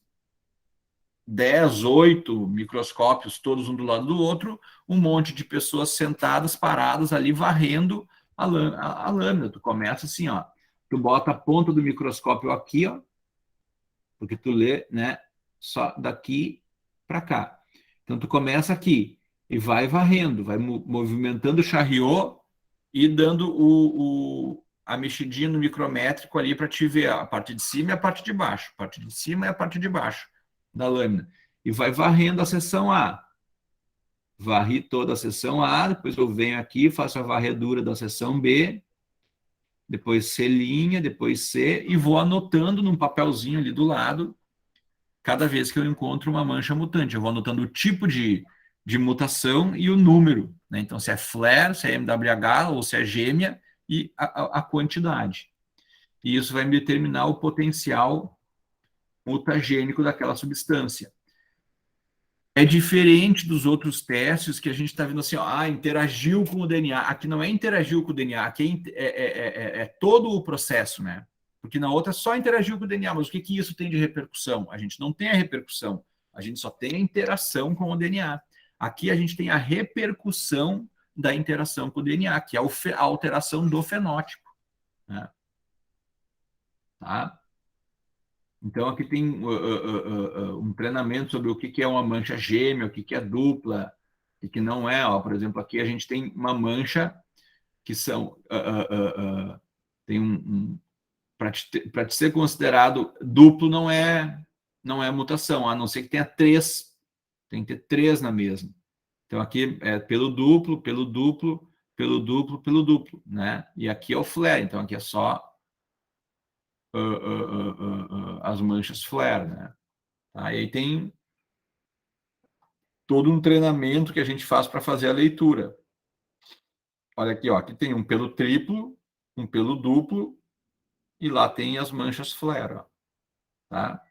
B: 10, 8 microscópios, todos um do lado do outro, um monte de pessoas sentadas, paradas ali, varrendo a lâmina. Tu começa assim, ó. Tu bota a ponta do microscópio aqui, ó, porque tu lê, né, só daqui para cá. Então, tu começa aqui e vai varrendo, vai movimentando o charriot e dando a mexidinha no micrométrico ali para te ver a parte de cima e a parte de baixo, a parte de cima e a parte de baixo da lâmina. E vai varrendo a seção A. varri toda a seção A, depois eu venho aqui, faço a varredura da seção B, depois C', depois C, e vou anotando num papelzinho ali do lado, cada vez que eu encontro uma mancha mutante. Eu vou anotando o tipo de mutação e o número, né? Então, se é flare, se é MWH ou se é gêmea, e a quantidade. E isso vai me determinar o potencial mutagênico daquela substância. É diferente dos outros testes que a gente está vendo assim, ó, interagiu com o DNA. Aqui não é interagiu com o DNA, aqui é todo o processo, né? Porque na outra só interagiu com o DNA, mas o que isso tem de repercussão? A gente não tem a repercussão, a gente só tem a interação com o DNA. Aqui a gente tem a repercussão da interação com o DNA, que é a alteração do fenótipo, né? Tá? Então, aqui tem um treinamento sobre o que é uma mancha gêmea, o que é dupla, o que não é. Ó, por exemplo, aqui a gente tem uma mancha que são... tem para te ser considerado duplo não é mutação, a não ser que tenha 3. Tem que ter 3 na mesma. Então, aqui é pelo duplo, pelo duplo, pelo duplo, pelo duplo, né? E aqui é o flare, então aqui é só as manchas flare, né? Tá? E aí tem todo um treinamento que a gente faz para fazer a leitura. Olha aqui, ó, aqui tem um pelo triplo, um pelo duplo, e lá tem as manchas flare, ó, tá?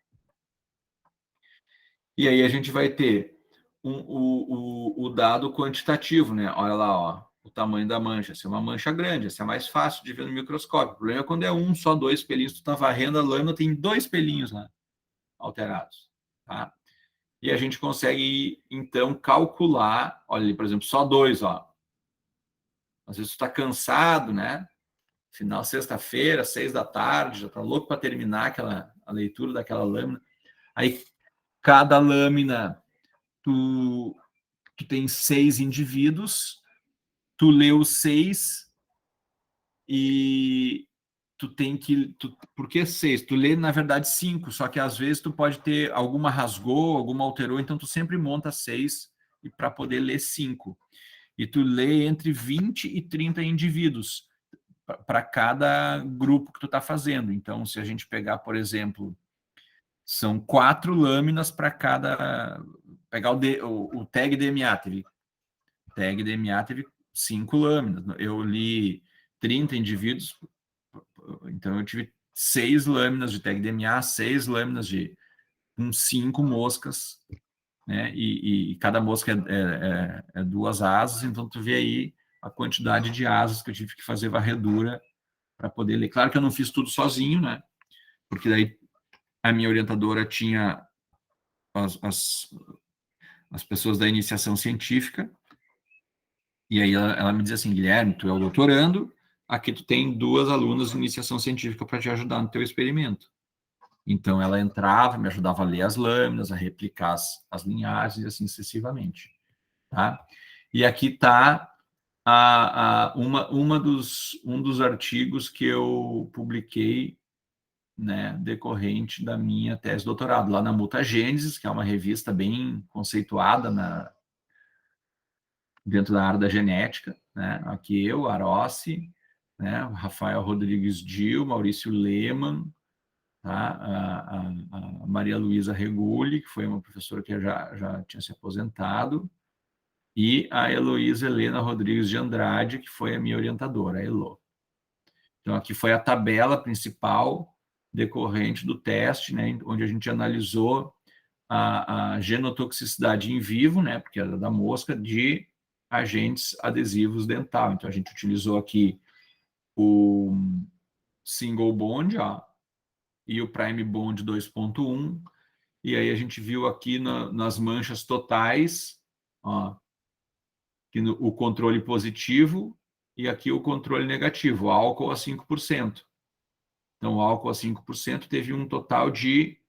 B: E aí a gente vai ter o dado quantitativo, né? Olha lá, ó, o tamanho da mancha. Se é uma mancha grande, essa é mais fácil de ver no microscópio. O problema é quando é só 2 pelinhos. Tu tá varrendo a lâmina, tem 2 pelinhos lá alterados, tá? E a gente consegue, então, calcular, olha ali, por exemplo, só 2, ó. Às vezes tu está cansado, né? Final sexta-feira, 6 da tarde, já tá louco para terminar a leitura daquela lâmina. Aí, cada lâmina, tu tem 6 indivíduos, tu lê os 6 e tu tem que... por que 6? Tu lê, na verdade, 5, só que às vezes tu pode ter alguma rasgou, alguma alterou, então tu sempre monta 6 para poder ler 5. E tu lê entre 20 e 30 indivíduos para cada grupo que tu está fazendo. Então, se a gente pegar, por exemplo, são 4 lâminas para cada... Pegar o tag DMA, teve 5 lâminas. Eu li 30 indivíduos, então eu tive 6 lâminas de tag DMA, 6 lâminas com 5 moscas, né? E cada mosca é 2 asas, então tu vê aí a quantidade de asas que eu tive que fazer varredura para poder ler. Claro que eu não fiz tudo sozinho, né? Porque daí a minha orientadora tinha as pessoas da iniciação científica, e aí ela me dizia assim, Guilherme, tu é o doutorando, aqui tu tem 2 alunas de iniciação científica para te ajudar no teu experimento. Então, ela entrava, me ajudava a ler as lâminas, a replicar as linhagens e assim sucessivamente. Tá? E aqui está um dos artigos que eu publiquei, né, decorrente da minha tese de doutorado, lá na Mutagênesis, que é uma revista bem conceituada dentro da área da genética. Né? Aqui eu, Arossi, né, Rafael Rodrigues Dil, Maurício Lehmann, tá? A Maria Luísa Reguli, que foi uma professora que já tinha se aposentado, e a Heloísa Helena Rodrigues de Andrade, que foi a minha orientadora, a Elo. Então, aqui foi a tabela principal decorrente do teste, né, onde a gente analisou a genotoxicidade em vivo, né, porque era da mosca, de agentes adesivos dental. Então, a gente utilizou aqui o single bond, ó, e o prime bond 2.1, e aí a gente viu aqui nas manchas totais, ó, que o controle positivo e aqui o controle negativo, o álcool a 5%. Então, o álcool a 5% teve um total de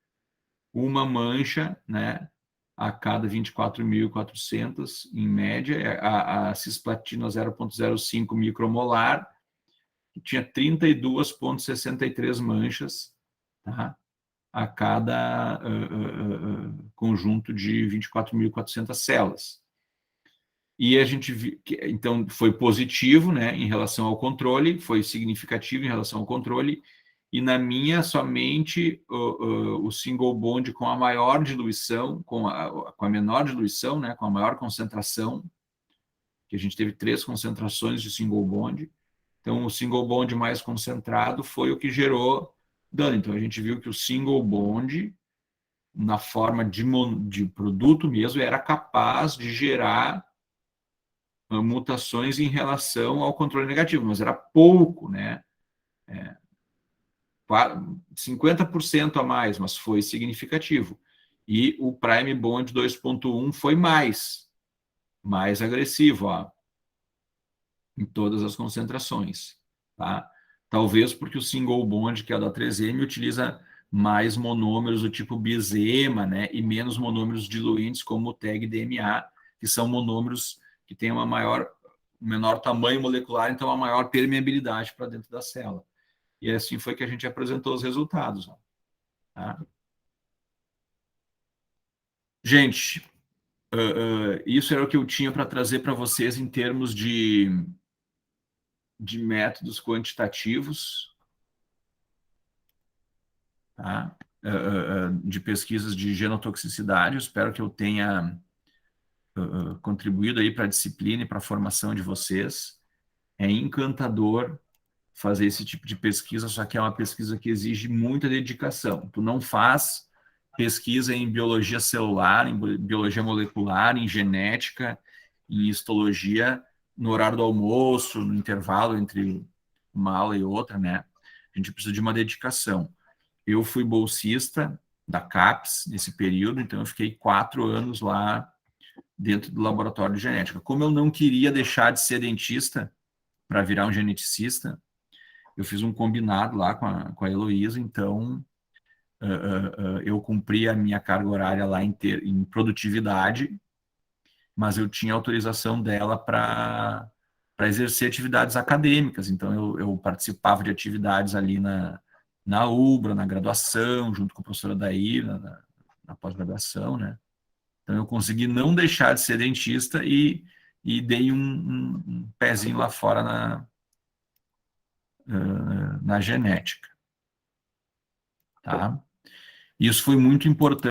B: uma mancha, né, a cada 24.400, em média, a cisplatina 0,05 micromolar, que tinha 32,63 manchas, tá? A cada conjunto de 24.400 células. E a gente viu que, então, foi positivo, né, em relação ao controle, foi significativo em relação ao controle, e na minha, somente o single bond com a maior diluição, com a menor diluição, né, com a maior concentração, que a gente teve 3 concentrações de single bond. Então, o single bond mais concentrado foi o que gerou dano. Então, a gente viu que o single bond, na forma de produto mesmo, era capaz de gerar mutações em relação ao controle negativo, mas era pouco, né? 50% a mais, mas foi significativo. E o Prime Bond 2.1 foi mais agressivo, ó, em todas as concentrações, tá? Talvez porque o single bond, que é o da 3M, utiliza mais monômeros do tipo bisema, né? E menos monômeros diluentes como o TEG-DMA, que são monômeros que têm um menor tamanho molecular, então uma maior permeabilidade para dentro da célula. E assim foi que a gente apresentou os resultados. Tá? Gente, isso era o que eu tinha para trazer para vocês em termos de métodos quantitativos, tá? De pesquisas de genotoxicidade. Eu espero que eu tenha contribuído aí para a disciplina e para a formação de vocês. É encantador fazer esse tipo de pesquisa, só que é uma pesquisa que exige muita dedicação. Tu não faz pesquisa em biologia celular, em biologia molecular, em genética, em histologia, no horário do almoço, no intervalo entre uma aula e outra, né? A gente precisa de uma dedicação. Eu fui bolsista da CAPES nesse período, então eu fiquei 4 anos lá dentro do laboratório de genética. Como eu não queria deixar de ser dentista para virar um geneticista, eu fiz um combinado lá com a Heloísa, então eu cumpri a minha carga horária lá em produtividade, mas eu tinha autorização dela para exercer atividades acadêmicas, então eu participava de atividades ali na UBRA, na graduação, junto com a professora Daí, na pós-graduação, né? Então eu consegui não deixar de ser dentista e dei um pezinho lá fora na genética. Tá? Isso foi muito importante.